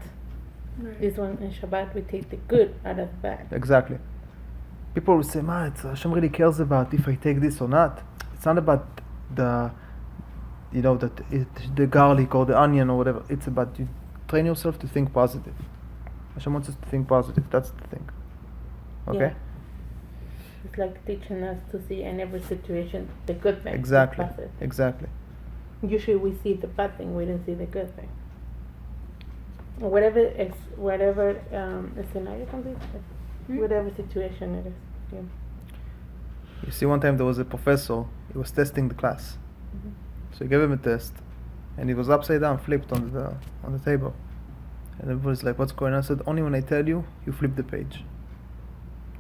Right. This one in Shabbat we take the good out of the bad. Exactly. People will say, Hashem really cares about if I take this or not. It's not about the garlic or the onion or whatever. It's about you train yourself to think positive. Hashem wants us to think positive. That's the thing. Okay? Yeah. It's like teaching us to see in every situation the good thing. Exactly. The positive. Exactly. Usually we see the bad thing, we don't see the good thing. Whatever scenario can be, whatever situation it is. Yeah. You see, one time there was a professor. He was testing the class. Mm-hmm. So he gave him a test, and he was upside down, flipped on the table. And everybody's like, "What's going on?" I said, "Only when I tell you, you flip the page."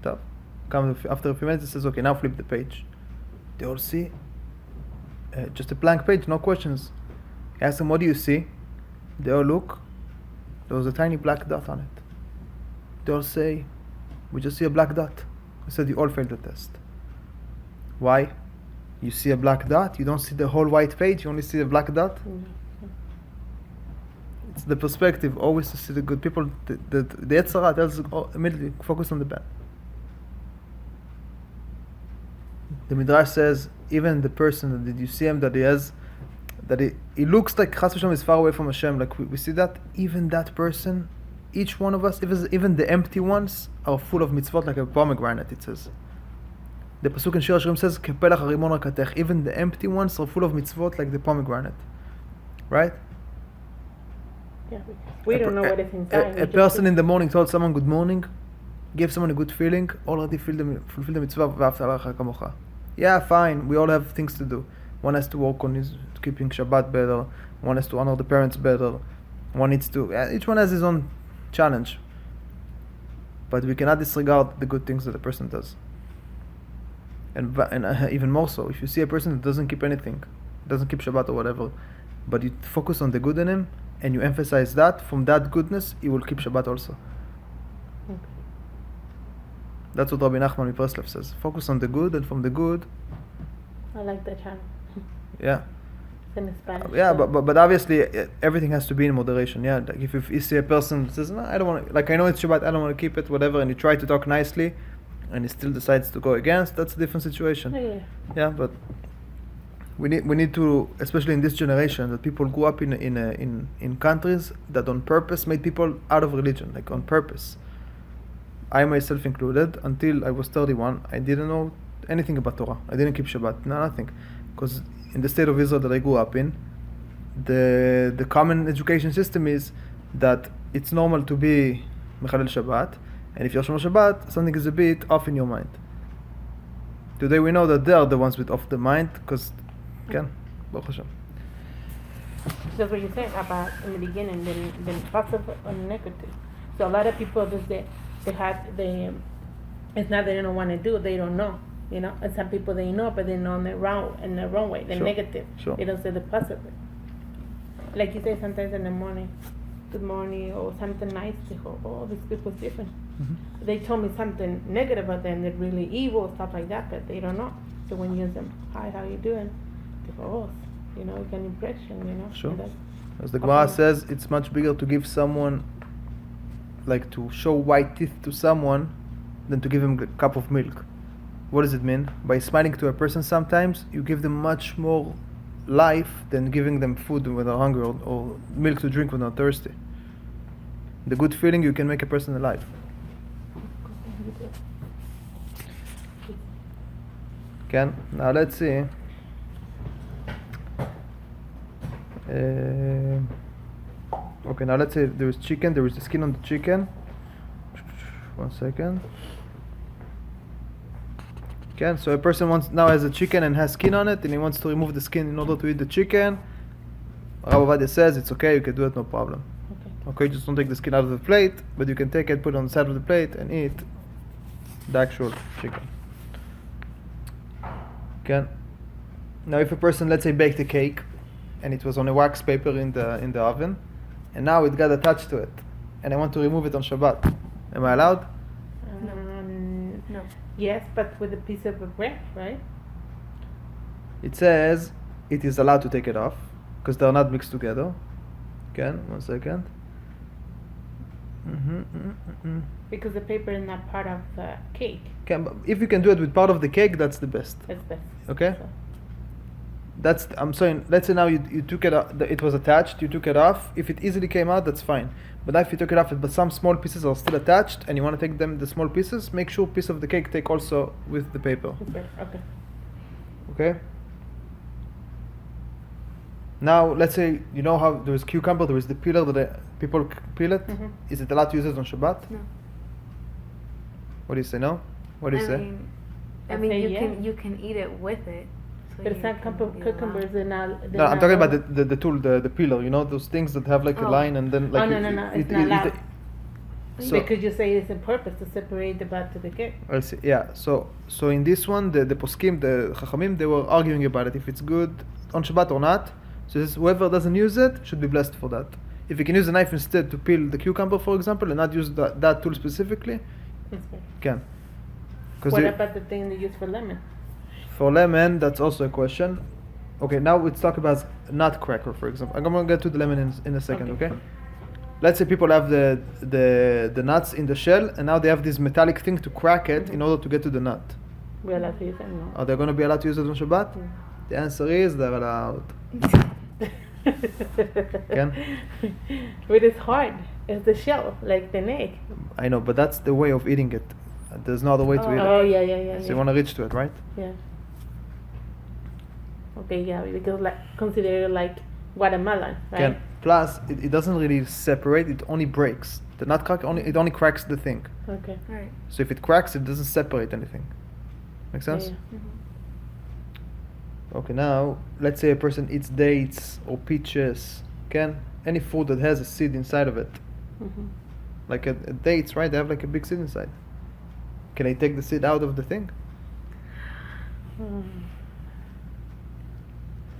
Tough. After a few minutes, he says, "Okay, now flip the page." They all see just a blank page, no questions. He asked them, "What do you see?" They all look. There was a tiny black dot on it. They all say, "We just see a black dot." I said, "You all failed the test." Why? You see a black dot, you don't see the whole white page, you only see a black dot. Mm-hmm. It's the perspective, always to see the good. People, the Yetzirah tells us immediately, focus on the bad. The Midrash says, even the person that you see him, that he looks like Chas v'Shalom is far away from Hashem, like we see that, even that person, each one of us, even the empty ones, are full of mitzvot like a pomegranate, it says. The pasuk in Shir Hashirim says, "Kepelach harimon rakatech." Even the empty ones are full of mitzvot like the pomegranate, right? Yeah, we don't know what is inside. A person in the morning told someone good morning, gave someone a good feeling, already fulfilled the mitzvah. V'ahavta l'reacha kamocha. Yeah, fine. We all have things to do. One has to work on his keeping Shabbat better. One has to honor the parents better. One needs to. Each one has his own challenge. But we cannot disregard the good things that a person does. And even more so, if you see a person that doesn't keep anything, doesn't keep Shabbat or whatever, but you focus on the good in him and you emphasize that, from that goodness, he will keep Shabbat also. Okay. That's what Rabbi Nachman Mibreslev says. Focus on the good, and from the good, I like that term. yeah. It's in Spanish. Yeah, so- but obviously everything has to be in moderation. Yeah, like if you see a person says, no, I don't want to, like, I know it's Shabbat, I don't want to keep it, whatever, and you try to talk nicely, and he still decides to go against, that's a different situation. Yeah. Yeah, but we need to, especially in this generation, that people grew up in countries that on purpose made people out of religion, like on purpose. I myself included, until I was 31, I didn't know anything about Torah. I didn't keep Shabbat, nothing, because in the state of Israel that I grew up in, the common education system is that it's normal to be Mechalel Shabbat, and if you're Shomer Shabbat, something is a bit off in your mind. Today we know that they are the ones with off the mind, because, Baruch Hashem. That's what you said about in the beginning, then positive or negative. So a lot of people just it's not that they don't want to do it, they don't know. You know, and some people they know, but they know in the wrong way, the Sure. negative. Sure. They don't say the positive. Like you say sometimes in the morning, good morning, or something nice. They go, oh, these people's different. Mm-hmm. They told me something negative about them, they're really evil, stuff like that, but they don't know. So when you use them, hi, how you doing? They go, oh, you know, you get an impression, you know. Sure. And that's- As the Gemara Okay. says, it's much bigger to give someone, like to show white teeth to someone, than to give him a cup of milk. What does it mean? By smiling to a person sometimes, you give them much more life than giving them food when they're hungry, or milk to drink when they're thirsty. The good feeling, you can make a person alive. Okay, now let's see. Okay, now let's say there is chicken, there is the skin on the chicken. 1 second. Okay, so a person now has a chicken and has skin on it, and he wants to remove the skin in order to eat the chicken. Rabbi Ovadia says it's okay, you can do it, no problem. Okay, just don't take the skin out of the plate, but you can take it, put it on the side of the plate, and eat the actual chicken. Okay. Now, if a person, let's say, baked a cake, and it was on a wax paper in the oven, and now it got attached to it, and I want to remove it on Shabbat, am I allowed? No. Yes, but with a piece of bread, right? It says it is allowed to take it off because they are not mixed together. Okay, 1 second. Because the paper is not part of the cake. Okay, but if you can do it with part of the cake, that's the best. That's best. Okay. So, I'm saying, let's say now you took it off, it was attached, you took it off. If it easily came out, that's fine. But if you took it off, but some small pieces are still attached, and you want to take them, the small pieces, make sure piece of the cake take also with the paper. okay. Okay. Now, let's say you know how there is cucumber, there is the peeler that people peel it. Mhm. Is it allowed to use it on Shabbat? No. What do you say? No. What do you say? I mean, say you yeah. you can eat it with it. So But it's you not can be cucumbers. allowed. They're not. No, I'm talking about the tool, the peeler. You know those things that have like a Oh. line and then like. no. It's not allowed. So Because you say it's on purpose to separate the bad to the good. I see. Yeah. So in this one, the poskim, the chachamim, they were arguing about it if it's good on Shabbat or not. So this, whoever doesn't use it should be blessed for that. If you can use a knife instead to peel the cucumber, for example, and not use that tool specifically, It's good. can. What about the thing they use for lemon? For lemon, that's also a question. Okay, now let's talk about nutcracker, for example. I'm gonna get to the lemon in a second, okay? Let's say people have the nuts in the shell, and now they have this metallic thing to crack it in order to get to the nut. We're allowed to use it? No. Are they going to be allowed to use it on Shabbat? Mm. The answer is they're allowed. Can? But it's hard. It's the shell, like the egg. I know, but that's the way of eating it. There's no other way to eat Oh, it. yeah. So you want to reach to it, right? Yeah. Okay, yeah, because like consider it like watermelon, right? Can. Plus, it doesn't really separate. It only breaks. The nutcracker only cracks the thing. Okay. Right. So if it cracks, it doesn't separate anything. Make sense? Yeah. Okay, now let's say a person eats dates or peaches. Can any food that has a seed inside of it, Mhm. like a dates, right? They have like a big seed inside. Can I take the seed out of the thing?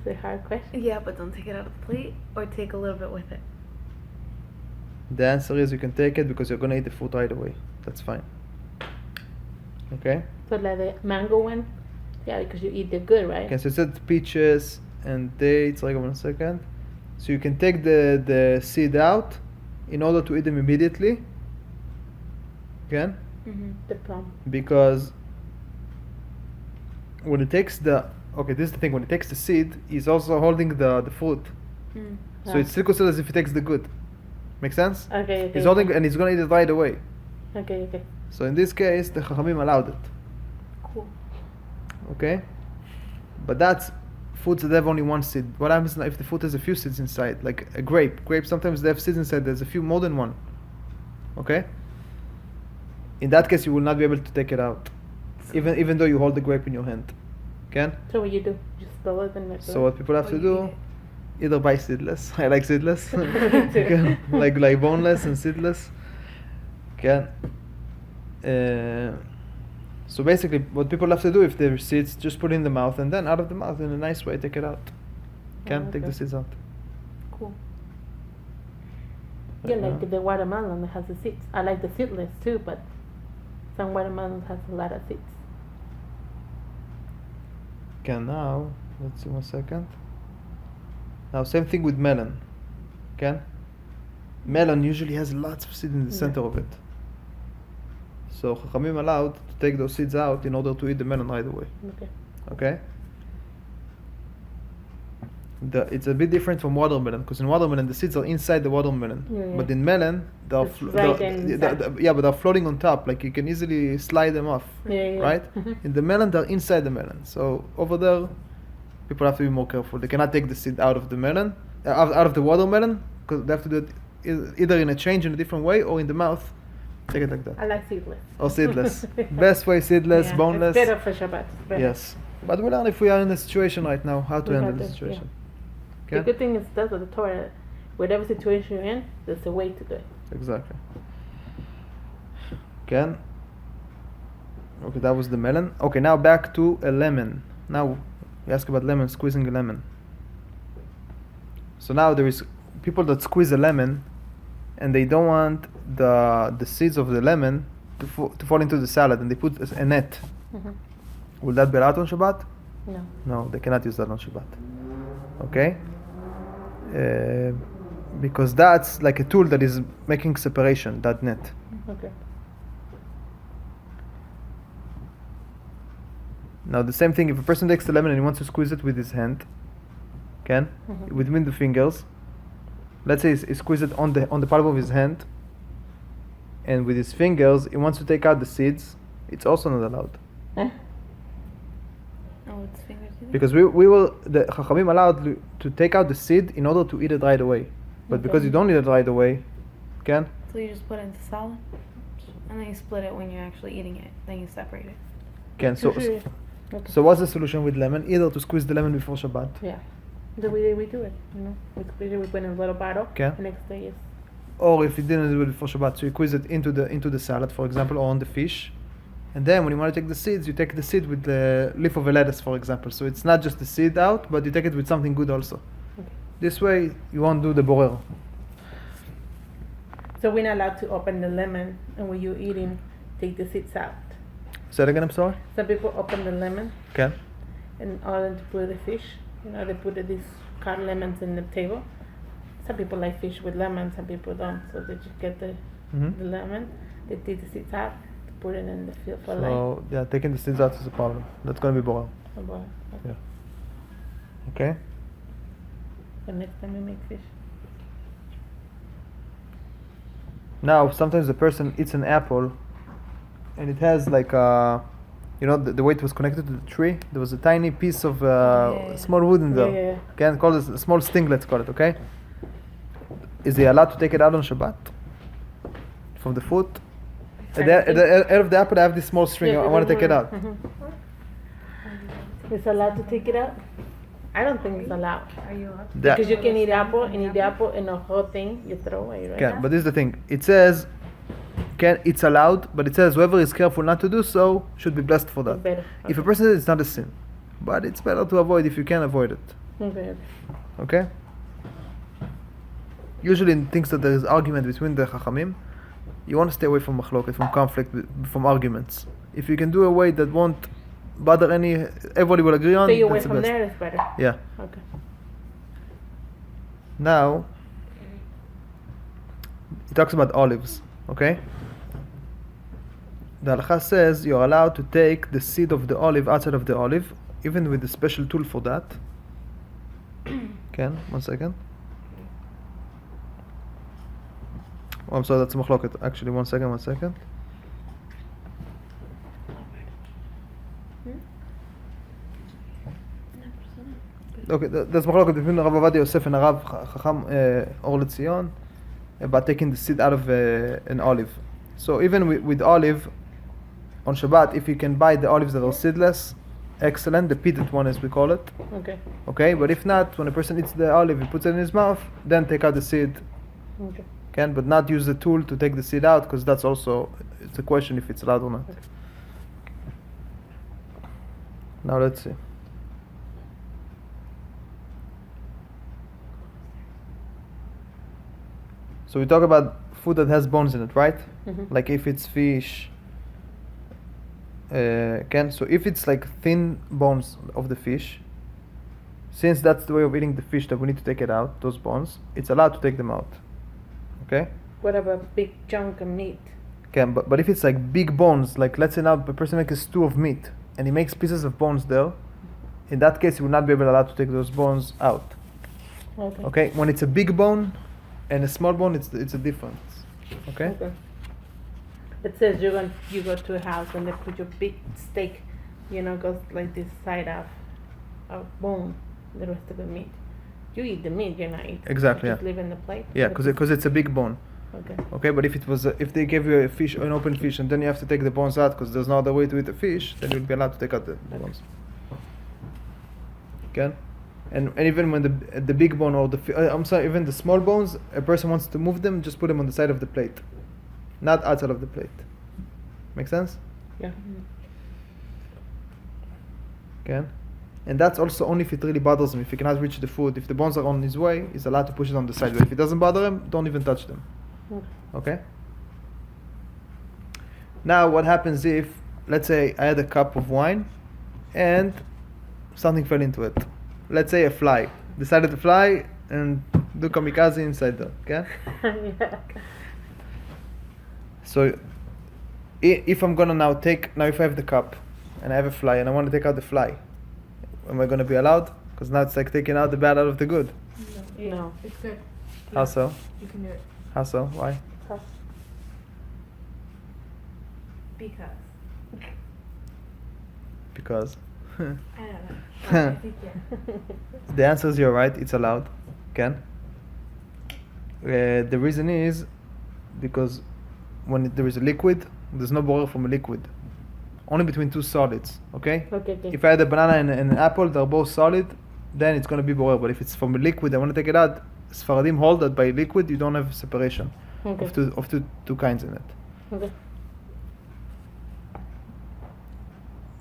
It's a hard question. Yeah, but don't take it out of the plate or take a little bit with it. The answer is you can take it because you're gonna eat the fruit right away. That's fine. Okay? So like the mango one, yeah, because you eat the good, right? Okay, so it said peaches and dates, like 1 second. So you can take the seed out in order to eat them immediately. Okay? Mm-hmm. The plum. Because when it takes this is the thing, when it takes the seed, he's also holding the fruit. Mm. So it's still considered as if he takes the good. Make sense? Okay. He's holding and he's gonna eat it right away. Okay. So in this case, the Chachamim allowed it. Cool. Okay? But that's fruits that have only one seed. What happens if the fruit has a few seeds inside? Like a grape. Grapes sometimes they have seeds inside, there's a few more than one. Okay? In that case you will not be able to take it out. Even though you hold the grape in your hand. Okay? So what you do? Just throw it in the So what people have Or to you do, eat either buy seedless. I like seedless. Me too. Okay? like boneless and seedless. Okay? So basically what people have to do, if there's seeds, just put it in the mouth and then out of the mouth in a nice way take it out. Take okay. the seeds out. Cool. Yeah, like the watermelon that has the seeds. I like the seedless too, but some watermelons has a lot of seeds. Okay, now let's see 1 second. Now same thing with melon. Okay? Melon usually has lots of seeds in the center of it. So Chachamim allowed to take those seeds out in order to eat the melon right away. Okay. Okay? It's a bit different from watermelon, because in watermelon the seeds are inside the watermelon, Yeah. but in melon they are It's right inside. but they're floating on top. Like you can easily slide them off, Yeah. right? Mhm. In the melon they're inside the melon. So over there, people have to be more careful. They cannot take the seed out of the melon, out of the watermelon, because they have to do it either in a change in a different way or in the mouth. Take it like that. I like seedless. Or seedless. Best way seedless, Yeah, boneless. It's better for Shabbat. It's better. Yes. But we learn if we are in a situation right now, how to We handle have the to, situation. The Okay? good thing is that's what the Torah, whatever situation you're in, there's a way to do it. Exactly. Okay. Okay, that was the melon. Okay, now back to a lemon. Now we ask about lemon, squeezing a lemon. So now there is people that squeeze a lemon and they don't want the seeds of the lemon to fall into the salad, and they put a net. Mm-hmm. Will that be allowed on Shabbat? No. No, they cannot use that on Shabbat. Okay? Because that's like a tool that is making separation, that net. Okay. Now the same thing, if a person takes the lemon and he wants to squeeze it with his hand, can Mhm. between the fingers. Let's say he squeezes it on the palm of his hand, and with his fingers he wants to take out the seeds. It's also not allowed, Eh? Oh, it's fingers. because the Chachamim allowed to take out the seed in order to eat it right away, but because Okay. you don't eat it right away, can So you just put it into salad, and then you split it when you're actually eating it. Then you separate it. can so. Okay. So what's the solution with lemon? Either to squeeze the lemon before Shabbat. Yeah. The way we do it, we squeeze it, we put it in a little bottle. Okay. The next day is Or if you didn't do it before Shabbat, so you squeeze it into the salad, for example, or on the fish. And then when you want to take the seeds, you take the seed with the leaf of a lettuce, for example. So it's not just the seed out, but you take it with something good also. okay. This way you won't do the borer. So we're not allowed to open the lemon, and when you're eating, take the seeds out. Say that again, I'm sorry? Some people open the lemon Okay. in order to put the fish. They put these cut lemons in the table. Some people like fish with lemon, some people don't. So they just get the Mm-hmm. lemon, they take the seeds out, put it in the field for life. So yeah, taking the seeds out is a problem. That's gonna be borer. Oh, boy. Okay. Yeah. Okay. The next time we make fish. Now sometimes the person eats an apple, and it has like the way it was connected to the tree. There was a tiny piece of Yeah. small wood in there. Yeah. Can call it a small sting. Let's call it. Okay. Is he allowed to take it out on Shabbat from the fruit? At the end of the apple, I have this small string. Yeah, I want to take it out. Mhm. It's allowed to take it out? I don't think it's allowed. Are you allowed? Because you can eat apple and eat the apple and the whole thing you throw away, right? Can, but this is the thing. It says, it's allowed, but it says whoever is careful not to do so should be blessed for that. Better. If a person says it's not a sin, but it's better to avoid if you can avoid it. Okay. Okay? Usually in things that there is argument between the Chachamim, you want to stay away from machloket, from conflict, from arguments. If you can do a way that won't bother everybody will agree on, Stay away that's the from best. there is better. Yeah. Okay. Now, he talks about olives, okay? The halacha says you're allowed to take the seed of the olive outside of the olive, even with a special tool for that. Can, 1 second. Oh, I'm sorry, that's machloket. Actually, 1 second, 1 second. Okay, that's machloket between Rav Ovadia Yosef and Rav Chacham Or LeTzion about taking the seed out of an olive. So even with olive, on Shabbat, if you can buy the olives that are seedless, excellent, the pitted one as we call it. Okay. Okay, but if not, when a person eats the olive, he puts it in his mouth, then take out the seed. Okay. Can, but not use the tool to take the seed out, because that's also, it's a question if it's allowed or not. Okay. Now let's see. So we talk about food that has bones in it, right? Mhm. Like if it's fish, so if it's like thin bones of the fish, since that's the way of eating the fish that we need to take it out, those bones, it's allowed to take them out. Okay? What about a big chunk of meat? Okay, but if it's like big bones, like let's say now a person makes a stew of meat and he makes pieces of bones there, in that case he would not be allowed to take those bones out. Okay. Okay? When it's a big bone and a small bone, it's a difference. Okay? Okay. It says you go to a house and they put your big steak, goes like this side of bone, the rest of the meat. You eat the meat, you're not eating. Exactly, You just yeah. leave in the plate. Yeah, because it's a big bone. Okay. Okay, but if they give you a fish, an open fish, and then you have to take the bones out because there's no other way to eat the fish, then you'll be allowed to take out the bones. Okay, and even when the big bone or even the small bones, a person wants to move them, just put them on the side of the plate, not outside of the plate. Make sense? Yeah. Okay, and that's also only if it really bothers him. If he cannot reach the food, if the bones are on his way, he's allowed to push it on the side. But if it doesn't bother him, don't even touch them. Okay? Now, what happens if, let's say, I had a cup of wine and something fell into it? Let's say a fly decided to fly and do kamikaze inside there. Okay? Yeah. So, if I'm gonna if I have the cup and I have a fly and I want to take out the fly, am I gonna be allowed? Because now it's like taking out the bad out of the good. No. It's good. How so? You can do it. How so? Why? Because. Because. I don't know. I think, yeah. The answer is you're right, it's allowed. Can. The reason is because when there is a liquid, there's no borer from a liquid. Only between two solids, okay? Okay. If I had a banana and an apple, they're both solid, then it's going to be borer. But if it's from a liquid, I want to take it out, Sfaradim hold that by liquid you don't have separation Okay. of two kinds in it. Okay.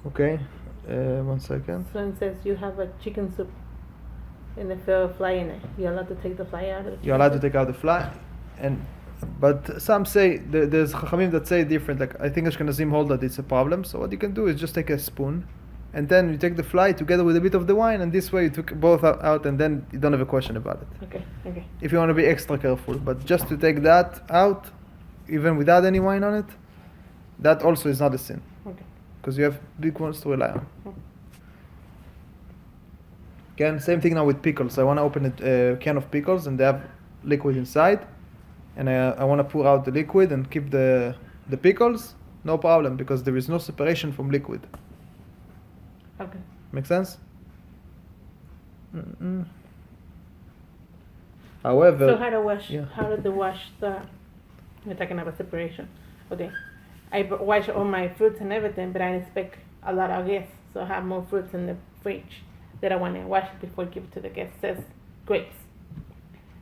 Okay, 1 second. So it says you have a chicken soup and if there a fly in it, you're allowed to take the fly out of it? You're allowed to take out the fly, but some say there's chachamim that say different. Like I think Ashkenazim hold that it's a problem. So what you can do is just take a spoon, and then you take the fly together with a bit of the wine, and this way you took both out, and then you don't have a question about it. Okay. If you want to be extra careful, but just to take that out, even without any wine on it, that also is not a sin, Okay. because you have big ones to rely on. Okay. Again, same thing now with pickles. I want to open a can of pickles, and they have liquid inside, and I want to pour out the liquid and keep the pickles. No problem, because there is no separation from liquid. Okay. Make sense? Mm-mm. However, So how to wash? yeah. How did they wash the? We're talking about separation. Okay, I wash all my fruits and everything, but I expect a lot of guests, so I have more fruits in the fridge that I want to wash before I give it to the guests. It says grapes.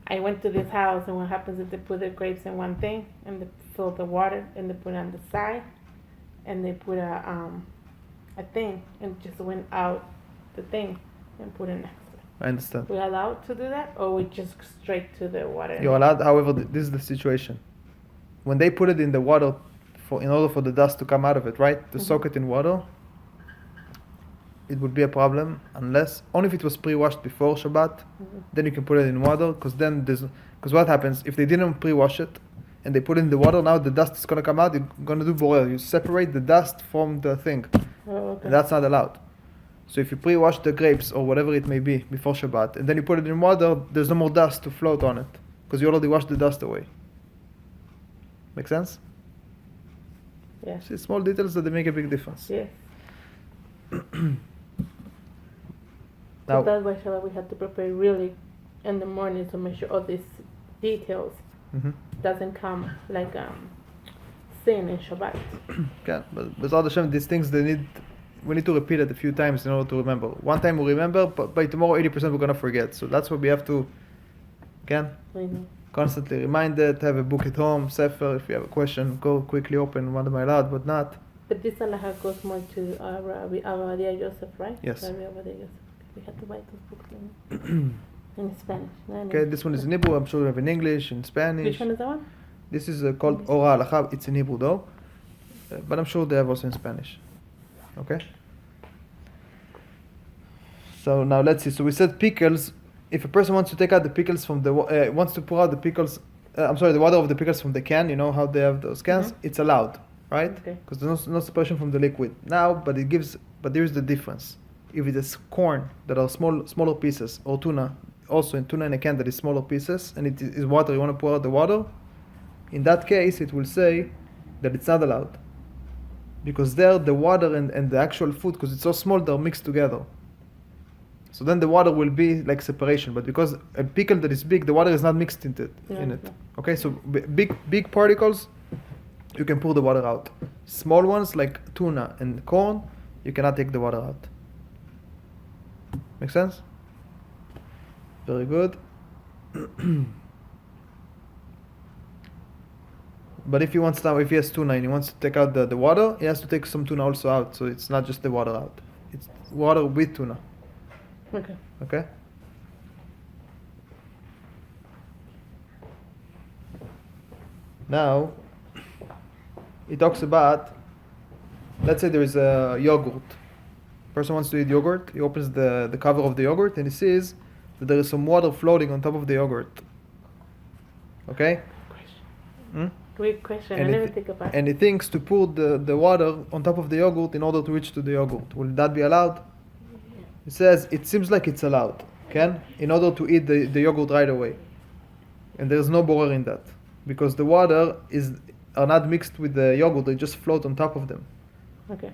I went to this house, and what happens is they put the grapes in one thing, and they fill the water, and they put it on the side, and they put a thing, and just went out the thing and put it next to it. I understand. We allowed to do that, or we just straight to the water? You're allowed, however, this is the situation. When they put it in the water, in order for the dust to come out of it, right? To soak it in water, it would be a problem unless only if it was pre-washed before Shabbat. Then you can put it in water, because what happens if they didn't pre-wash it and they put it in the water? Now the dust is gonna come out. You're gonna do borer. You separate the dust from the thing, Okay. and that's not allowed. So if you pre-wash the grapes or whatever it may be before Shabbat, and then you put it in water, there's no more dust to float on it because you already washed the dust away. Make sense? Yeah. See, small details that they make a big difference. Yes. Now, So that's why Shabbat we have to prepare really in the morning to make sure all these details mhm. doesn't come like sin in Shabbat. Okay, but B'ezrat Hashem, these things we need to repeat it a few times in order to remember. One time we remember, but by tomorrow 80% we're gonna forget. So that's why we have to, constantly remind it. Have a book at home, sefer. If you have a question, go quickly open one of my loud, but not. But this Shelach goes more to Rabbi Eliyahu Joseph, right? Yes. Rabbi Eliyahu Joseph. We have to write those books in Spanish. No, in Okay, this one is in Hebrew. I'm sure you have in English, in Spanish. Which one is that one? This is called Ora Halacha. It's in Hebrew though, but I'm sure they have also in Spanish. Okay. So now let's see. So we said pickles. If a person wants to take out the pickles from the wants to pour out the pickles, the water of the pickles from the can. You know how they have those cans. It's allowed, right? Okay. Because there's no separation from the liquid now. But there is the difference. If it is corn that are smaller pieces, or tuna, also in tuna in a can that is smaller pieces, and it is water, you want to pour out the water. In that case, it will say that it's not allowed. Because there, the water and the actual food, because it's so small, they're mixed together. So then the water will be like separation. But because a pickle that is big, the water is not mixed in it. Yeah. Okay, so big particles, you can pour the water out. Small ones like tuna and corn, you cannot take the water out. Make sense? Very good. But if he has tuna and he wants to take out the water, he has to take some tuna also out. So it's not just the water out. It's water with tuna. Okay. Okay? Now, he talks about, let's say there is a yogurt. Person wants to eat yogurt. He opens the cover of the yogurt and he sees that there is some water floating on top of the yogurt. Okay? Great question. And I never think about it. And he thinks to pour the water on top of the yogurt in order to reach to the yogurt. Will that be allowed? He says it seems like it's allowed, in order to eat the yogurt right away. And there's no borer in that. Because the water are not mixed with the yogurt, they just float on top of them. Okay.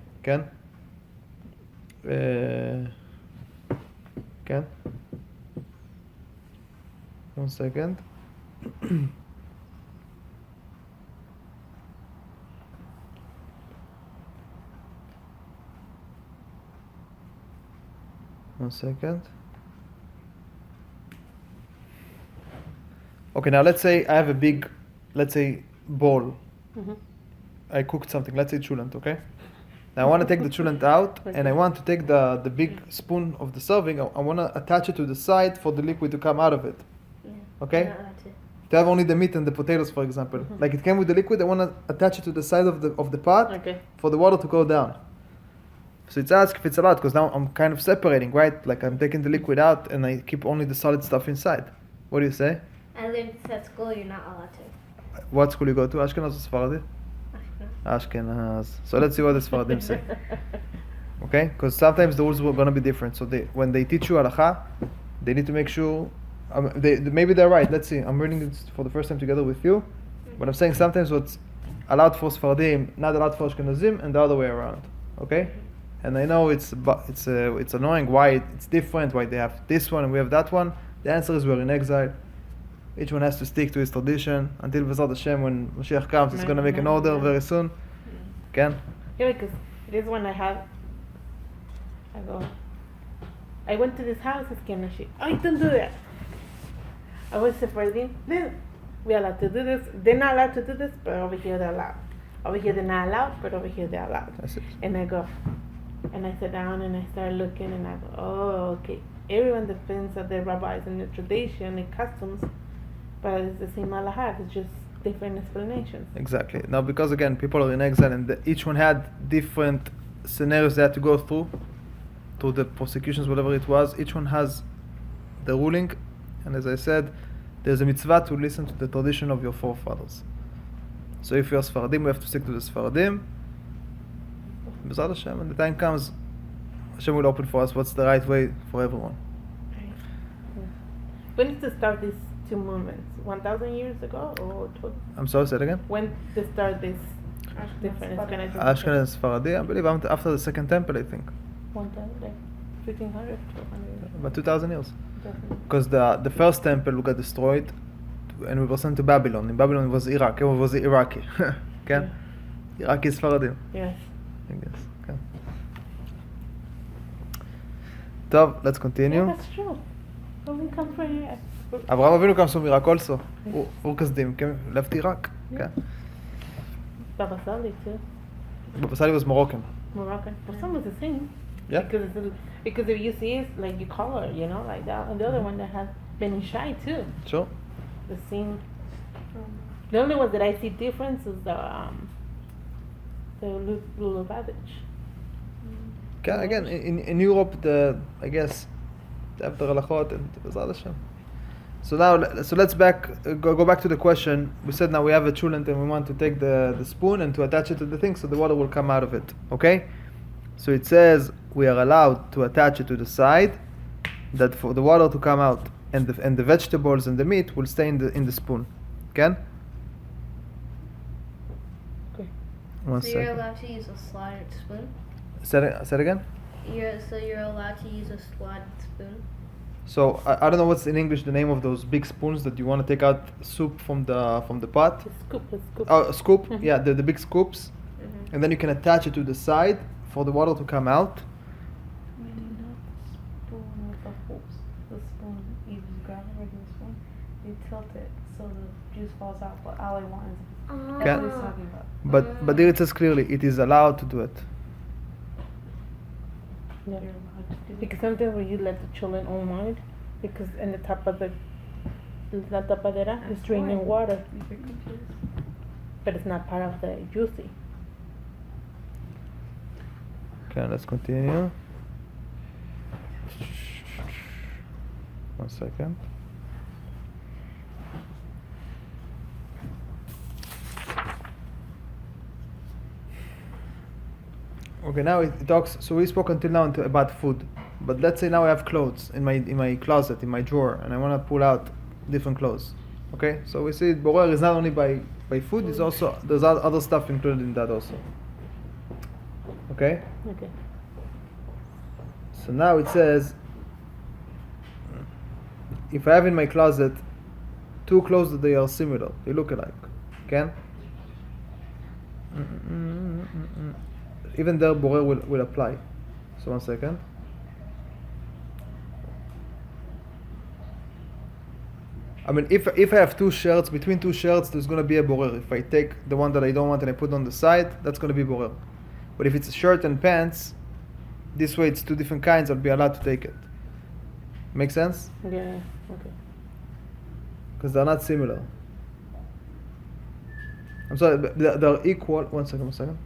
One second. One second. Okay, now let's say I have a big, bowl. Mm-hmm. I cooked something, let's say chulent, okay? Now I want to take the chulent out, and I want to take the big spoon of the serving, I want to attach it to the side for the liquid to come out of it. Okay? You're not allowed to. To have only the meat and the potatoes, for example. Mhm. Like it came with the liquid, I want to attach it to the side of the pot Okay. for the water to go down. So it's asked if it's allowed, because now I'm kind of separating, right? Like I'm taking the liquid out and I keep only the solid stuff inside. What do you say? I learned this at school. You're not allowed to. What school you go to? Ashkenaz or Sephardi? Ashkenaz. So let's see what the Sephardim say. Okay? Because sometimes the rules were going to be different. So when they teach you halacha, they need to make sure, maybe they're right. Let's see. I'm reading this for the first time together with you. But I'm saying sometimes what's allowed for Sephardim, not allowed for Ashkenazim, and the other way around. Okay? And I know it's annoying why it's different, why they have this one and we have that one. The answer is we're in exile. Each one has to stick to his tradition until B'ezrat Hashem, when Mashiach comes, it's going to make an order very soon. Can? Yeah, because this one I went to this house, and she, don't do that. I was separating. We're allowed to do this. They're not allowed to do this, but over here they're allowed. Over here they're not allowed, but over here they're allowed. That's it. And I go, and I sit down and I start looking and I go, oh, okay. everyone depends on their rabbis and their tradition and customs, but it's the same halacha. It's just different explanations. Exactly. Now, because again, people are in exile, and each one had different scenarios they had to go through the prosecutions, whatever it was. Each one has the ruling, and as I said, there's a mitzvah to listen to the tradition of your forefathers. So if you're Sfaradim, we have to stick to the Sfaradim. B'ezrat Hashem, when the time comes, Hashem will open for us what's the right way for everyone. Right. Yeah. When did they start these two movements? 1,000 years ago, or I'm sorry, say it again. when they start this different explanation? Ashkenaz and Sfaradi, I believe after the second temple, I think. 1,000, like 1,500, 200. About 2,000 years. Definitely. Because the first temple got destroyed, and we were sent to Babylon. In Babylon it was Iraq. It was Iraqi. Okay? Iraqi Sfaradim. Yes. I guess. Okay. טוב, let's continue. Yeah, that's true. But we come from here. Abraham Avinu comes from Iraq also. Ur Kasdim came, left Iraq. Okay. Baba Sali too. Baba Sali was Moroccan. Moroccan. But some was the same. Yeah. Because if you see it's like you color, like that. And the other one that has been shy too. Sure. The same. The only one that I see difference is the Lubavitch. Okay, again, in Europe, I guess, they have the halachot and B'ezrat Hashem. So now, let's go back to the question. We said now we have a chulent and we want to take the spoon and to attach it to the thing so the water will come out of it. Okay? So it says we are allowed to attach it to the side, that for the water to come out and the vegetables and the meat will stay in the spoon. Okay? Okay. One So you're second. allowed to use a slotted spoon? Say it again? You're allowed to use a slotted spoon? So I don't know what's in English the name of those big spoons that you want to take out soup from the pot. The scoop. Oh, a scoop. Mhm. Yeah, the big scoops, Mm-hmm. and then you can attach it to the side for the water to come out. Maybe not the spoon with the hoops. The spoon, you just grab a regular spoon, you tilt it so the juice falls out. But all I want is Okay. that's what he's talking about. But there it says clearly it is allowed to do it. Yeah. You're allowed to do it. Because sometimes when you let the children unwind, because in the top of the la tapadera is That's draining why. water, You get confused. but it's not part of the juicy. Okay, let's continue. One second. Okay, now it talks. So we spoke until now about food, but let's say now I have clothes in my closet, in my drawer, and I want to pull out different clothes. Okay, so we see borer is not only by food; it's also there's other stuff included in that also. Okay. Okay. So now it says, if I have in my closet two clothes that they are similar, they look alike, okay? Even there, borer will apply. So 1 second. I mean, if I have two shirts, between two shirts, there's going to be a borer. If I take the one that I don't want and I put on the side, that's going to be borer. But if it's a shirt and pants, this way it's two different kinds, I'll be allowed to take it. Make sense? Yeah. Okay. Because they're not similar. I'm sorry, but they're equal. 1 second.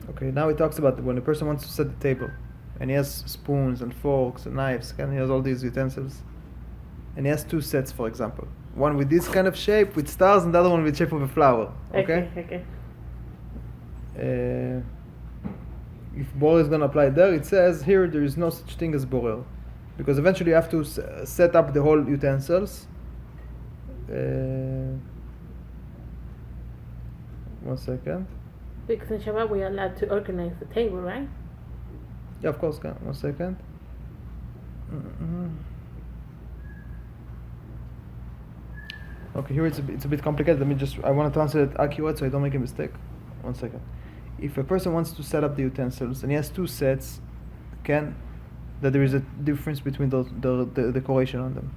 Okay, now he talks about when a person wants to set the table, and he has spoons and forks and knives, and he has all these utensils, and he has two sets, for example. One with this kind of shape with stars, and the other one with shape of a flower. Okay? Okay. If borer is going to apply there, it says here there is no such thing as borer, because eventually you have to set up the whole utensils. 1 second. Because in Shabbat we are allowed to organize the table, right? Yeah, of course. 1 second. Okay, here it's a bit complicated. I want to translate it accurate so I don't make a mistake. 1 second. If a person wants to set up the utensils and he has two sets, that there is a difference between the decoration on them,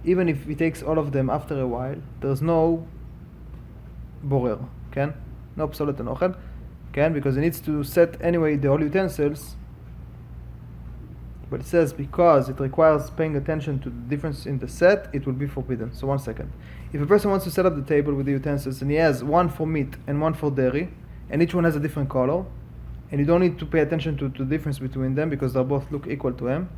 even if he takes all of them after a while, there's no borer, no psolet and ochel, Okay, because it needs to set anyway the whole utensils. But it says because it requires paying attention to the difference in the set, it will be forbidden. So 1 second. If a person wants to set up the table with the utensils and he has one for meat and one for dairy, and each one has a different color, and you don't need to pay attention to the difference between them because they both look equal to him,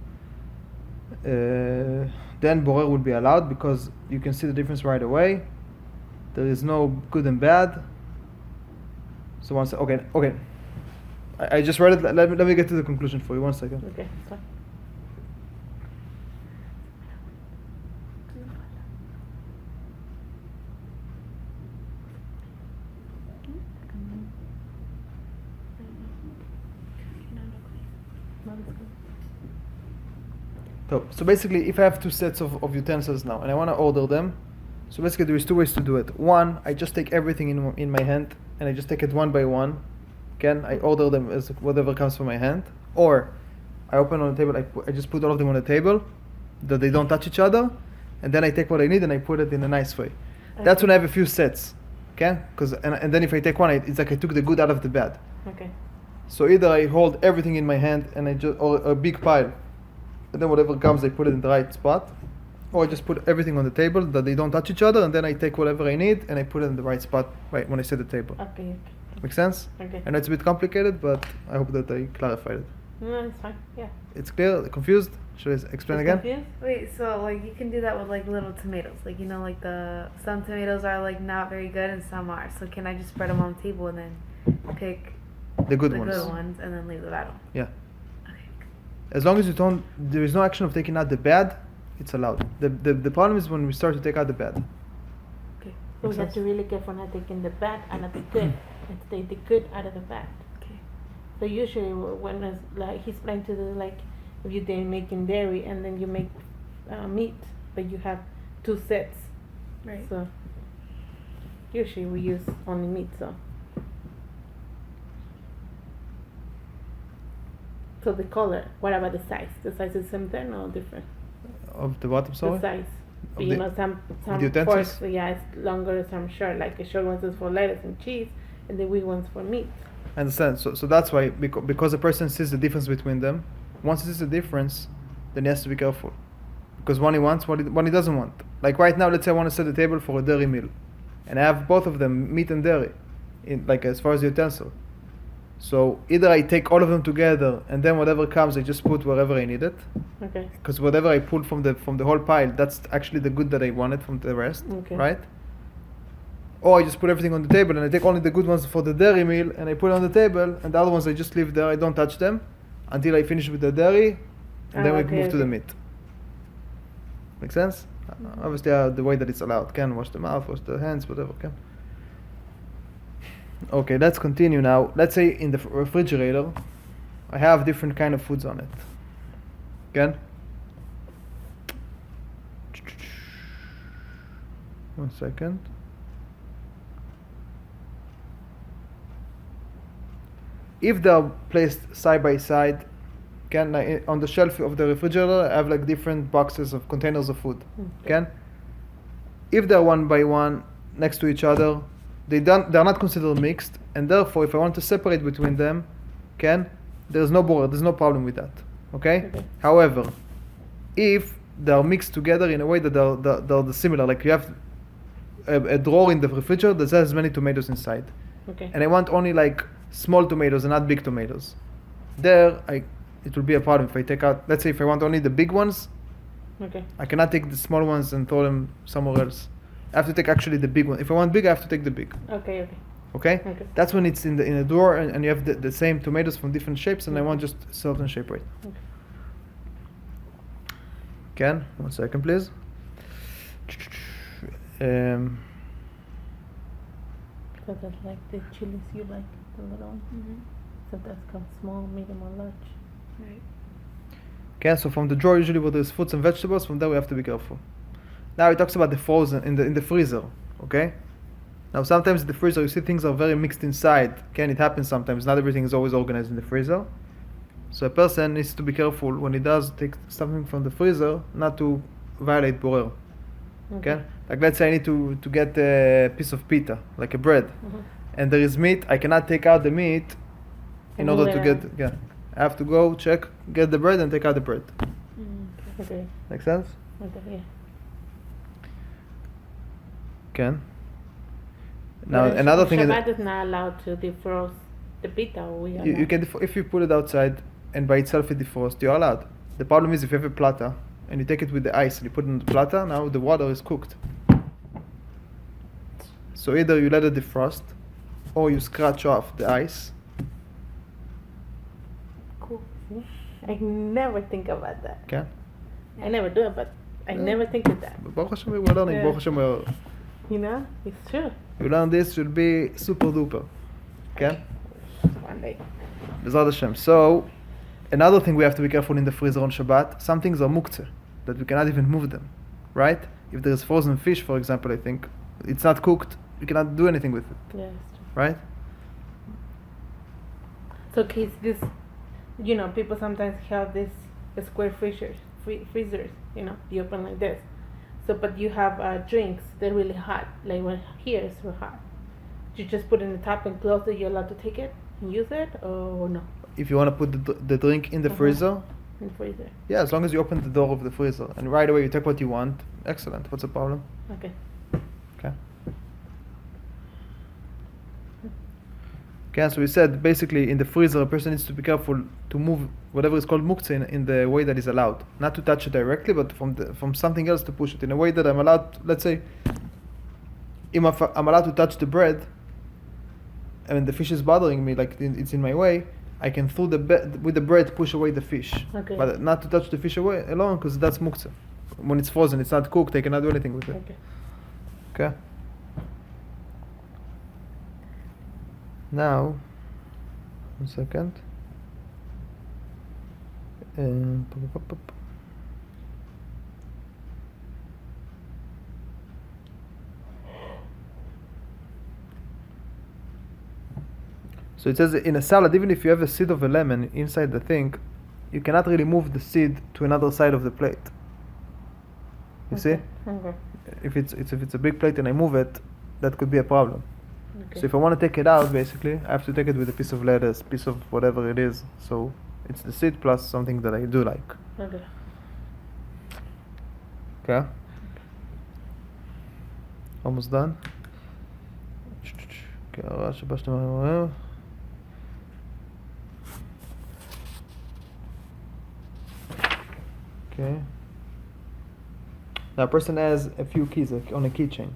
then borer will be allowed because you can see the difference right away. There is no good and bad. So once, okay. I just read it. Let me get to the conclusion for you. 1 second. Okay, fine. So basically, if I have two sets of utensils now and I want to order them, so basically there is two ways to do it. One, I just take everything in my hand and I just take it one by one. Again, I order them as whatever comes from my hand. Or I open on the table, I just put all of them on the table, that they don't touch each other, and then I take what I need and I put it in a nice way. That's when I have a few sets. Okay? And then if I take one, it's like I took the good out of the bad. Okay. So either I hold everything in my hand and or a big pile, and then whatever comes I put it in the right spot, or I just put everything on the table that they don't touch each other, and then I take whatever I need and I put it in the right spot right when I set the table. Okay. Make sense? Okay. I know it's a bit complicated, but I hope that I clarified it. No, it's fine. Yeah. It's clear? Confused? Should I explain again? Confused? Wait, so like you can do that with like little tomatoes, like you know, like some tomatoes are like not very good and some are. So can I just spread them on the table and then pick The good the ones. good ones and then leave the bad one? Yeah. Okay. As long as there is no action of taking out the bad, it's allowed. The problem is when we start to take out the bad. Okay. So we have to really careful not taking the bad out of the good and to take the good out of the bad. Okay. So usually when it's like he's trying to do like if you're making dairy and then you make meat, but you have two sets. Right. So usually we use only meat. So the color. What about the size? The size is same thing or different? Of the bottom, sorry? The size. Of You the- know, some the utensils? forks, yeah, it's longer, some short. Like the short ones is for lettuce and cheese, and the big ones for meat. I understand. So that's why, because a person sees the difference between them, once he sees the difference, then he has to be careful. Because one he wants, one he doesn't want. Like right now, let's say I want to set the table for a dairy meal. And I have both of them, meat and dairy, like as far as the utensil. So either I take all of them together and then whatever comes I just put wherever I need it. Okay. Because whatever I pull from the whole pile, that's actually the good that I wanted from the rest. Okay. Right? Or I just put everything on the table and I take only the good ones for the dairy meal and I put it on the table, and the other ones I just leave there, I don't touch them until I finish with the dairy, and then we move to the meat. Make sense? Obviously the way that it's allowed. Can wash the mouth, wash the hands, whatever. Can. Okay, let's continue now. Let's say in the refrigerator I have different kind of foods on it. Again? 1 second. If they are placed side by side, on the shelf of the refrigerator, I have like different boxes of containers of food. Okay? If they're one by one next to each other, they're not considered mixed, and therefore, if I want to separate between them, there's no border, there's no problem with that. Okay? However, if they are mixed together in a way that they're similar, like you have a drawer in the refrigerator that has many tomatoes inside, and I want only like small tomatoes and not big tomatoes, it will be a problem if I take out, let's say if I want only the big ones, I cannot take the small ones and throw them somewhere else. I have to take actually the big one. If I want big, I have to take the big. Okay? That's when it's in a drawer and you have the same tomatoes from different shapes, and I want just a certain shape right. Ken, 1 second please. So that's like the chilies you like, the little one. Mm-hmm. So that's called small, medium, or large. Right. Okay, so from the drawer usually where there's fruits and vegetables, from there we have to be careful. Now it talks about the frozen in the freezer. Okay. Now sometimes in the freezer you see things are very mixed inside. Okay, it happens sometimes. Not everything is always organized in the freezer. So a person needs to be careful when he does take something from the freezer, not to violate borer. Okay. Like let's say I need to get a piece of pita, like a bread. and there is meat, I cannot take out the meat in And order move to it get, I have to go check, get the bread and take out the bread. Okay. Make sense? Okay. Yeah. Can. Now But another thing, Shabbat is not allowed to defrost the pita. you can, if you put it outside and by itself it defrosts, you're allowed. The problem is if you have a plata and you take it with the ice and you put it in the plata, now the water is cooked. So either you let it defrost, or you scratch off the ice. Cool. I never think about that. Okay. I never do it, but I never think of that. Baruch Hashem, we're learning. Yeah. Baruch Hashem, You know, it's true. you learn this should be super duper. Okay. One day. B'ezrat Hashem. So, another thing we have to be careful in the freezer on Shabbat. Some things are muktzeh, that we cannot even move them, right? If there is frozen fish, for example, I think it's not cooked. We cannot do anything with it, Yeah, it's true. right? So, case this, you know, people sometimes have this square freezers. You know, you open like this. So, but you have drinks. They're really hot. Like when here it's real hot. You just put it in the top and close it. You're allowed to take it and use it, or no? If you want to put the drink in the Uh-huh. freezer, In the freezer. yeah, as long as you open the door of the freezer and right away you take what you want, excellent. What's the problem? Okay. Okay. Okay, so we said basically in the freezer a person needs to be careful to move whatever is called muktzeh in the way that is allowed. Not to touch it directly, but from something else to push it in a way that I'm allowed. Let's say, if I'm allowed to touch the bread, and the fish is bothering me, like it's in my way, I can through with the bread push away the fish, Okay. but not to touch the fish away alone because that's muktzeh. When it's frozen, it's not cooked. I cannot do anything with it. Okay. Okay. Now, 1 second. So it says in a salad, even if you have a seed of a lemon inside the thing, you cannot really move the seed to another side of the plate. You see? Okay. If it's a big plate and I move it, that could be a problem. Okay. So if I want to take it out, basically, I have to take it with a piece of lettuce, piece of whatever it is. So it's the seed plus something that I do like. Okay. Okay? Almost done? Okay, okay. Now a person has a few keys on a keychain.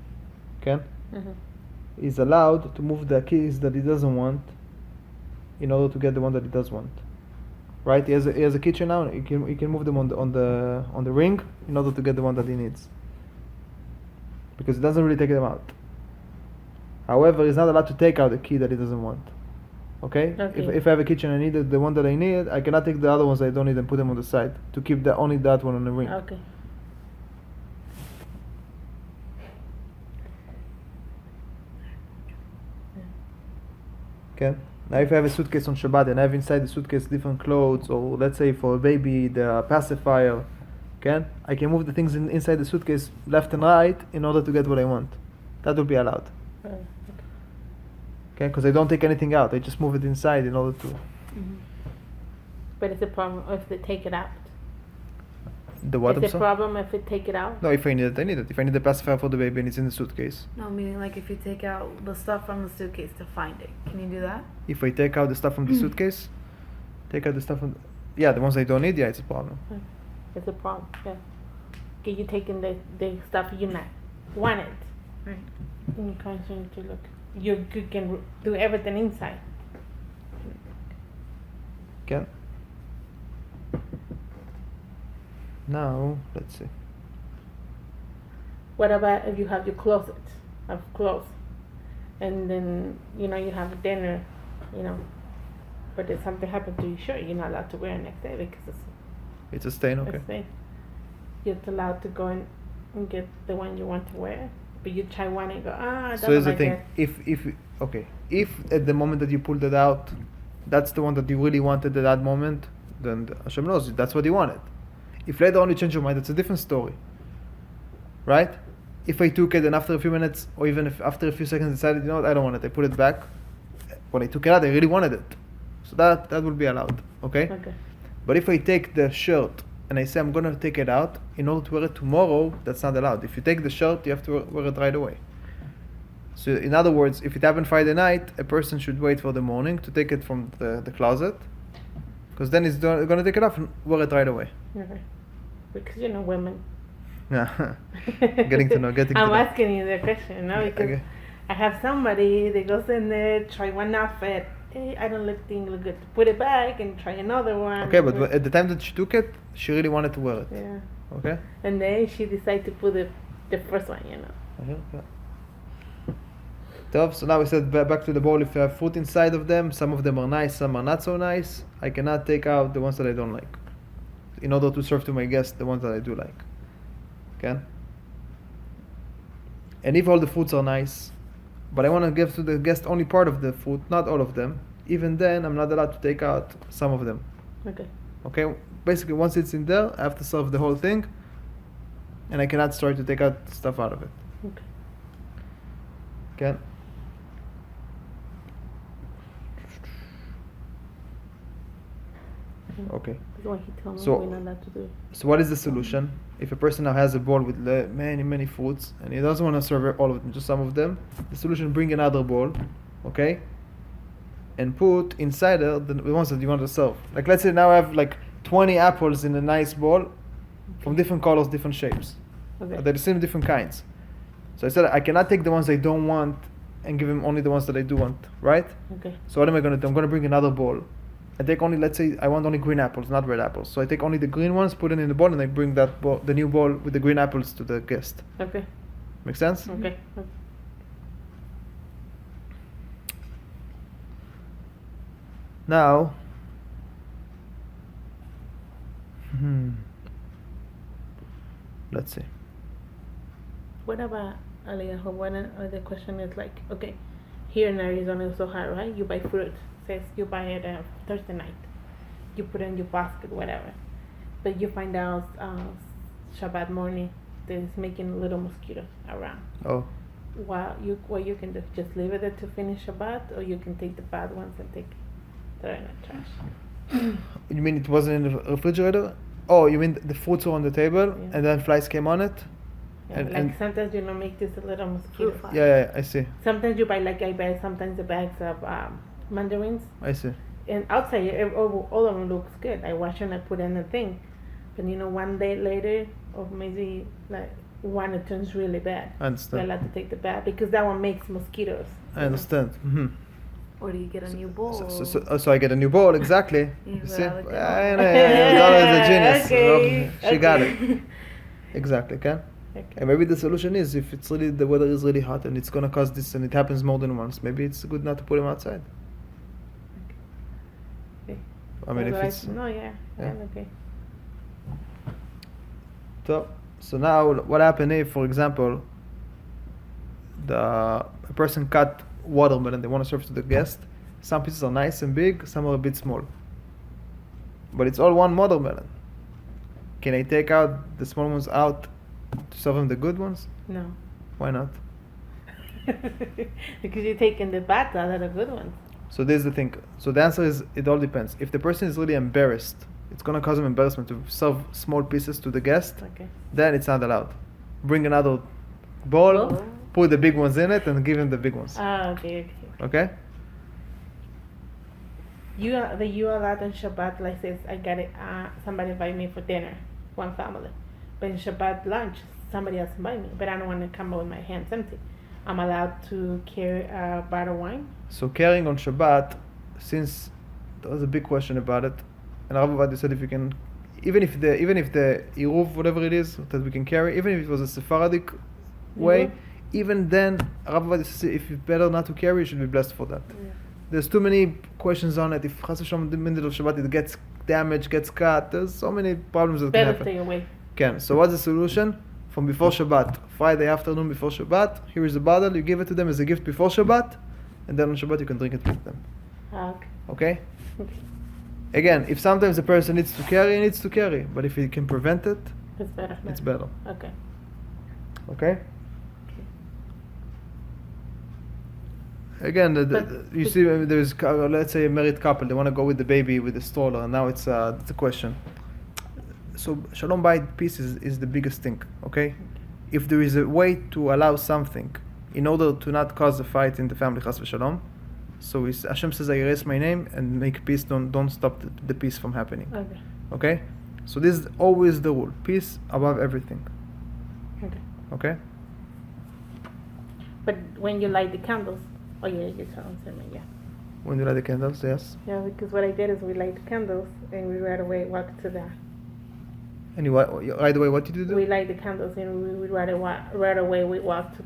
Okay? Mhm. Is allowed to move the keys that he doesn't want in order to get the one that he does want. Right? He has a keychain now. He can move them on the ring in order to get the one that he needs. Because he doesn't really take them out. However, he's not allowed to take out the key that he doesn't want. Okay? Okay. If I have a keychain and I need the one that I need, I cannot take the other ones that I don't need and put them on the side to keep only that one on the ring. Okay. Okay. Now, if I have a suitcase on Shabbat and I have inside the suitcase different clothes, or let's say for a baby the pacifier, okay, I can move the things inside the suitcase left and right in order to get what I want. That will be allowed. Okay, because I don't take anything out. I just move it inside in order to. Mm-hmm. But it's a problem if they take it out. The what? It's a I'm sorry? problem if they take it out. No, if I need it, I need it. If I need the pacifier for the baby and it's in the suitcase. No, meaning like if you take out the stuff from the suitcase to find it. Can you do that? If I take out the stuff from the suitcase, take out the stuff from. Yeah, the ones I don't need. Yeah, it's a problem. It's a problem. Yeah. Okay, you taking the stuff you not want it. Right. And you continue to look. You can do everything inside. Okay. Now, let's see. What about if you have your closet of clothes, and then you have dinner, but if something happened to you, sure, you're not allowed to wear it next day because It's a stain, okay. it's safe. You're allowed to go in and get the one you want to wear, but you try one and go, I don't So here's the like thing. that. If at the moment that you pulled it out, that's the one that you really wanted at that moment, then Hashem knows that's what you wanted. If later on you change your mind, that's a different story, right? if I took it and after a few minutes or even if after a few seconds decided, you know what, I don't want it, I put it back. When I took it out, I really wanted it. So that will be allowed, okay? Okay. But if I take the shirt and I say I'm gonna take it out in order to wear it tomorrow, that's not allowed. If you take the shirt, you have to wear it right away. So in other words, if it happened Friday night, a person should wait for the morning to take it from the closet, because then he's gonna take it off and wear it right away. Okay. Because women. Yeah. Getting to know. I'm asking you the question, because Okay. I have somebody that goes in there, try one outfit. Hey, I don't think look good. Put it back and try another one. Okay, but at the time that she took it, she really wanted to wear it. Yeah. Okay. And then she decided to put the first one, Okay. So now we said back to the bowl. If you have fruit inside of them, some of them are nice, some are not so nice. I cannot take out the ones that I don't like, in order to serve to my guests the ones that I do like. Okay. And if all the fruits are nice, but I want to give to the guest only part of the fruit, not all of them, even then I'm not allowed to take out some of them. Okay. Okay. Basically, once it's in there, I have to serve the whole thing, and I cannot start to take out stuff out of it. Okay. Okay. Okay. That's why he told me So- we're not allowed to do it. So what is the solution? If a person now has a bowl with many fruits and he doesn't want to serve all of them, just some of them, the solution: bring another bowl, okay, and put inside there the ones that you want to serve. Like let's say now I have like 20 apples in a nice bowl, from different colors, different shapes. Okay. They're the same different kinds. So I said I cannot take the ones I don't want and give him only the ones that I do want, right? Okay. So what am I going to do? I'm going to bring another bowl. I take only, let's say I want only green apples, not red apples. So I take only the green ones, put it in the bowl, and I bring that bowl, the new bowl with the green apples to the guest. Okay. Make sense? Okay. Now, let's see. What about Eliyahu? One other question is like, okay, here in Arizona it's so hard, right? You buy fruit. Says you buy it Thursday night. You put it in your basket, whatever. But you find out Shabbat morning there's making little mosquitoes around. Oh, What you can do? Just leave it there to finish Shabbat, or you can take the bad ones and throw in the trash. you mean it wasn't in the refrigerator? Oh, you mean the fruits were on the table Yeah. and then flies came on it? Yeah, like sometimes make this a little mosquito. Fruit fly. Yeah, I see. Sometimes you buy I buy sometimes the bags of mandarins. I see. And outside, all of them looks good. I wash and I put in a thing. But one day later, or maybe like one, it turns really bad. I So I understand. like to take the bad because that one makes mosquitoes. I understand. Or do you get a new bowl? So I get a new bowl, exactly. You You go see? out with your I bowl. know, it's always a genius. Okay, She got okay. it. Exactly, okay? Okay. And maybe the solution is if it's really the weather is really hot and it's gonna cause this and it happens more than once, maybe it's good not to put them outside. Okay. I mean, if Otherwise, it's no, yeah. Okay. so now what happened if, for example, a person cut watermelon, they want to serve to the guest. Some pieces are nice and big, some are a bit small. But it's all one watermelon. Can I take out the small ones out to serve them the good ones? No. Why not? Because you're taking the bad out of the good ones. So this is the thing. So the answer is it all depends. If the person is really embarrassed, it's gonna cause him embarrassment to serve small pieces to the guest, Okay. then it's not allowed. Bring another bowl, Bowl? put the big ones in it, and give him the big ones. Ah, okay. Okay? You allowed on Shabbat, like says, I got it. Somebody invite me for dinner, one family. But in Shabbat lunch, somebody else invite me, but I don't want to come with my hands empty. I'm allowed to carry a bottle of wine. So carrying on Shabbat, since there was a big question about it, and Rav Ovadia said if you can, even if the Iruv, whatever it is that we can carry, even if it was a Sephardic way, Mhm. even then Rav Ovadia said if it's better not to carry, you should be blessed for that. Yeah. There's too many questions on it. If Chas v'Shalom in the middle of Shabbat it gets damaged, gets cut, there's so many problems that can Better happen. stay away. Can. So what's the solution? From before Shabbat, Friday afternoon before Shabbat, here is a bottle, you give it to them as a gift before Shabbat, and then on Shabbat you can drink it with them. Okay. Okay? Okay. Again, if sometimes the person needs to carry, he needs to carry. But if he can prevent it, It's better. it's better. Okay. Okay? Again, But- you see, there's let's say a married couple. They want to go with the baby with the stroller, and now it's a question. So shalom bayit, peace is the biggest thing. Okay, if there is a way to allow something in order to not cause a fight in the family, chas v'shalom. So Hashem says, I erase my name and make peace. Don't stop the peace from happening. Okay. Okay, so this is always the rule: peace above everything. Okay. Okay. But when you light the candles, oh yeah, you're telling me, yeah. When you light the candles, yes. Yeah, because what I did is we light the candles and we right away walk to the. And right away, what did you do? We light the candles and we right away we walk to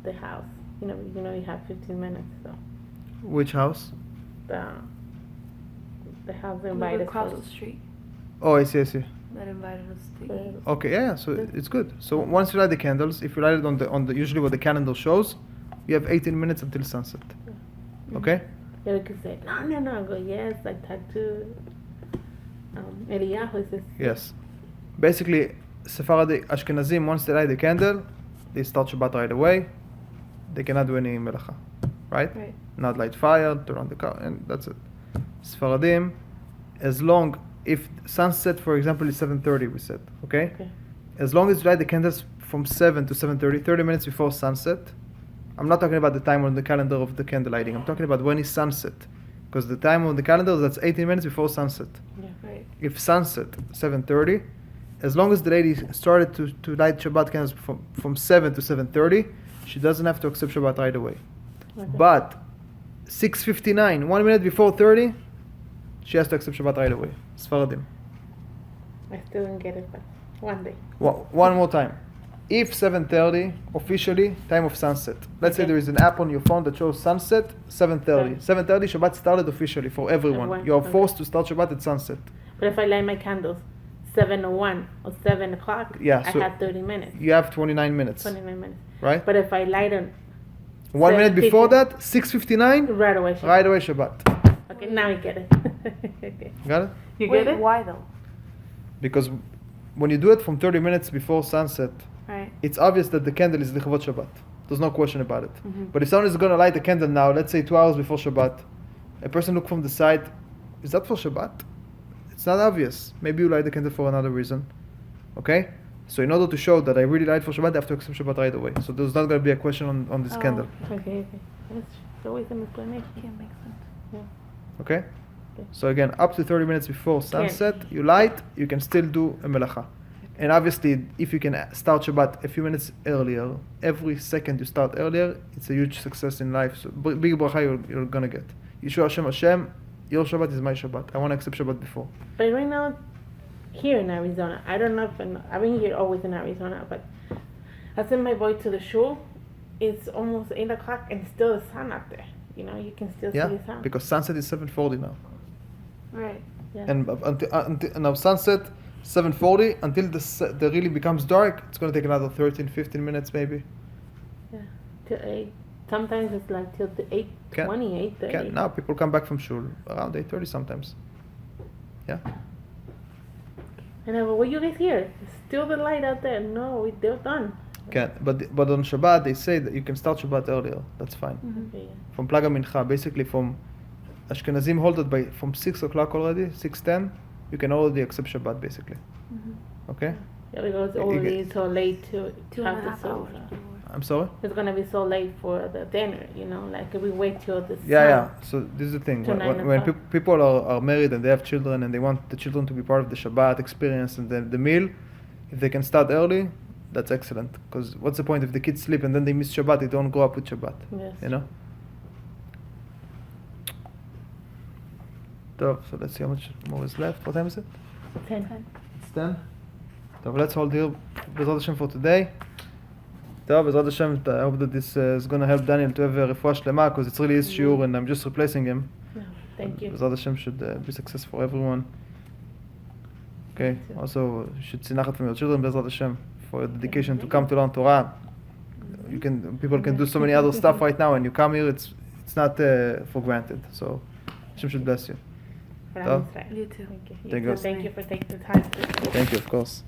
the house. You know you have 15 minutes, so Which house? the house We live invited across for- the street Oh, I see. that invited us to for- eat. Okay, yeah. So it's good. So once you light the candles, if you light it on the usually what the calendar shows, you have 18 minutes until sunset. Okay. Yeah, we could say no. I go yes, I talked to Eliyahu says Yes. Basically, Sephardi Ashkenazim, once they light the candle, they start Shabbat right away. They cannot do any melacha, right? Right. Not light fire, turn on the car, and that's it. Sephardim, as long if sunset, for example, is 7:30, we said, okay? Okay. As long as you light the candles from 7 to 7:30, 30 minutes before sunset. I'm not talking about the time on the calendar of the candle lighting. I'm talking about when is sunset, because the time on the calendar that's 18 minutes before sunset. Right. If sunset 7:30, as long as the lady started to light Shabbat candles from 7 to 7:30, she doesn't have to accept Shabbat right away. Okay. But 6:59, 1 minute before 30, she has to accept Shabbat right away. Sfaradim. I still didn't get it, but one day. One more time. If 7:30, officially, time of sunset. Let's say Okay. there is an app on your phone that shows sunset, 7:30. Okay. 7:30, Shabbat started officially for everyone. Everyone, You are okay. forced to start Shabbat at sunset. But if I light my candles 7:01 or 7 o'clock, Yeah, I so have 30 minutes, You have 29 minutes, 29 minutes. right? But if I light on 1 minute before 7:50, that, 6:59, right away. Shabbat. right away Shabbat. Okay, now I get it. Got it? You Wait, get it? why though? Because when you do it from 30 minutes before sunset, Right. it's obvious that the candle is Lichavot Shabbat. There's no question about it. Mm-hmm. But if someone is going to light a candle now, let's say 2 hours before Shabbat, a person look from the side, is that for Shabbat? It's not obvious. Maybe you light the candle for another reason. Okay? So in order to show that I really light for Shabbat, I have to accept Shabbat right away. So there's not going to be a question on this Oh, candle. Okay. It's always an explanation. Can't make sense. Okay? Okay. So again, up to 30 minutes before sunset, you light, you can still do a melacha. And obviously, if you can start Shabbat a few minutes earlier, every second you start earlier, it's a huge success in life. So big bracha you're gonna get. Yeshua Hashem, your Shabbat is my Shabbat. I want to accept Shabbat before. But right now, here in Arizona, I don't know if I've been here always in Arizona, but I sent my boy to the shul. It's almost 8 o'clock and still the sun out there. You know, you can still Yeah, see the sun. because sunset is 7:40 now, Right. Yeah. and until now sunset 7:40 until the really becomes dark. It's gonna take another 13-15 minutes maybe. Yeah. Till 8. Sometimes it's like till the 8:20, 8:30. Now people come back from shul around 8:30 sometimes. Yeah. And I go, what you guys here? Still the light out there? No, they're done. Can but on Shabbat they say that you can start Shabbat earlier. That's fine. Okay, yeah. From Plaga Mincha, basically from Ashkenazim hold it from 6 o'clock already, 6:10. You can already accept Shabbat basically. Okay. Yeah, because it's You already get- so late to 2.5 have the hours. soda. I'm sorry. It's gonna be so late for the dinner, you know. Like if we wait till the Yeah. So this is the thing. To When, 9 when o'clock. people are married and they have children and they want the children to be part of the Shabbat experience and the meal, if they can start early, that's excellent. Because what's the point if the kids sleep and then they miss Shabbat? They don't grow up with Shabbat. Yes. You know. So let's see how much more is left. What time is it? 10. It's 10. So let's hold here Bezrat Hashem for today. So Bezrat Hashem, I hope that this is going to help Daniel to have a refuah shlema because it's really his shiur and I'm just replacing him. No, thank you. Bezrat Hashem should be success for everyone. Okay. Also, you should see nachat from your children, Bezrat Hashem, for your dedication to come to learn Torah. People can do so many other stuff right now, and you come here. It's not for granted. So Hashem should bless you. But So, I'm Israel. You too. Thank you. Thank you. Thank you for taking the time. Thank you, of course.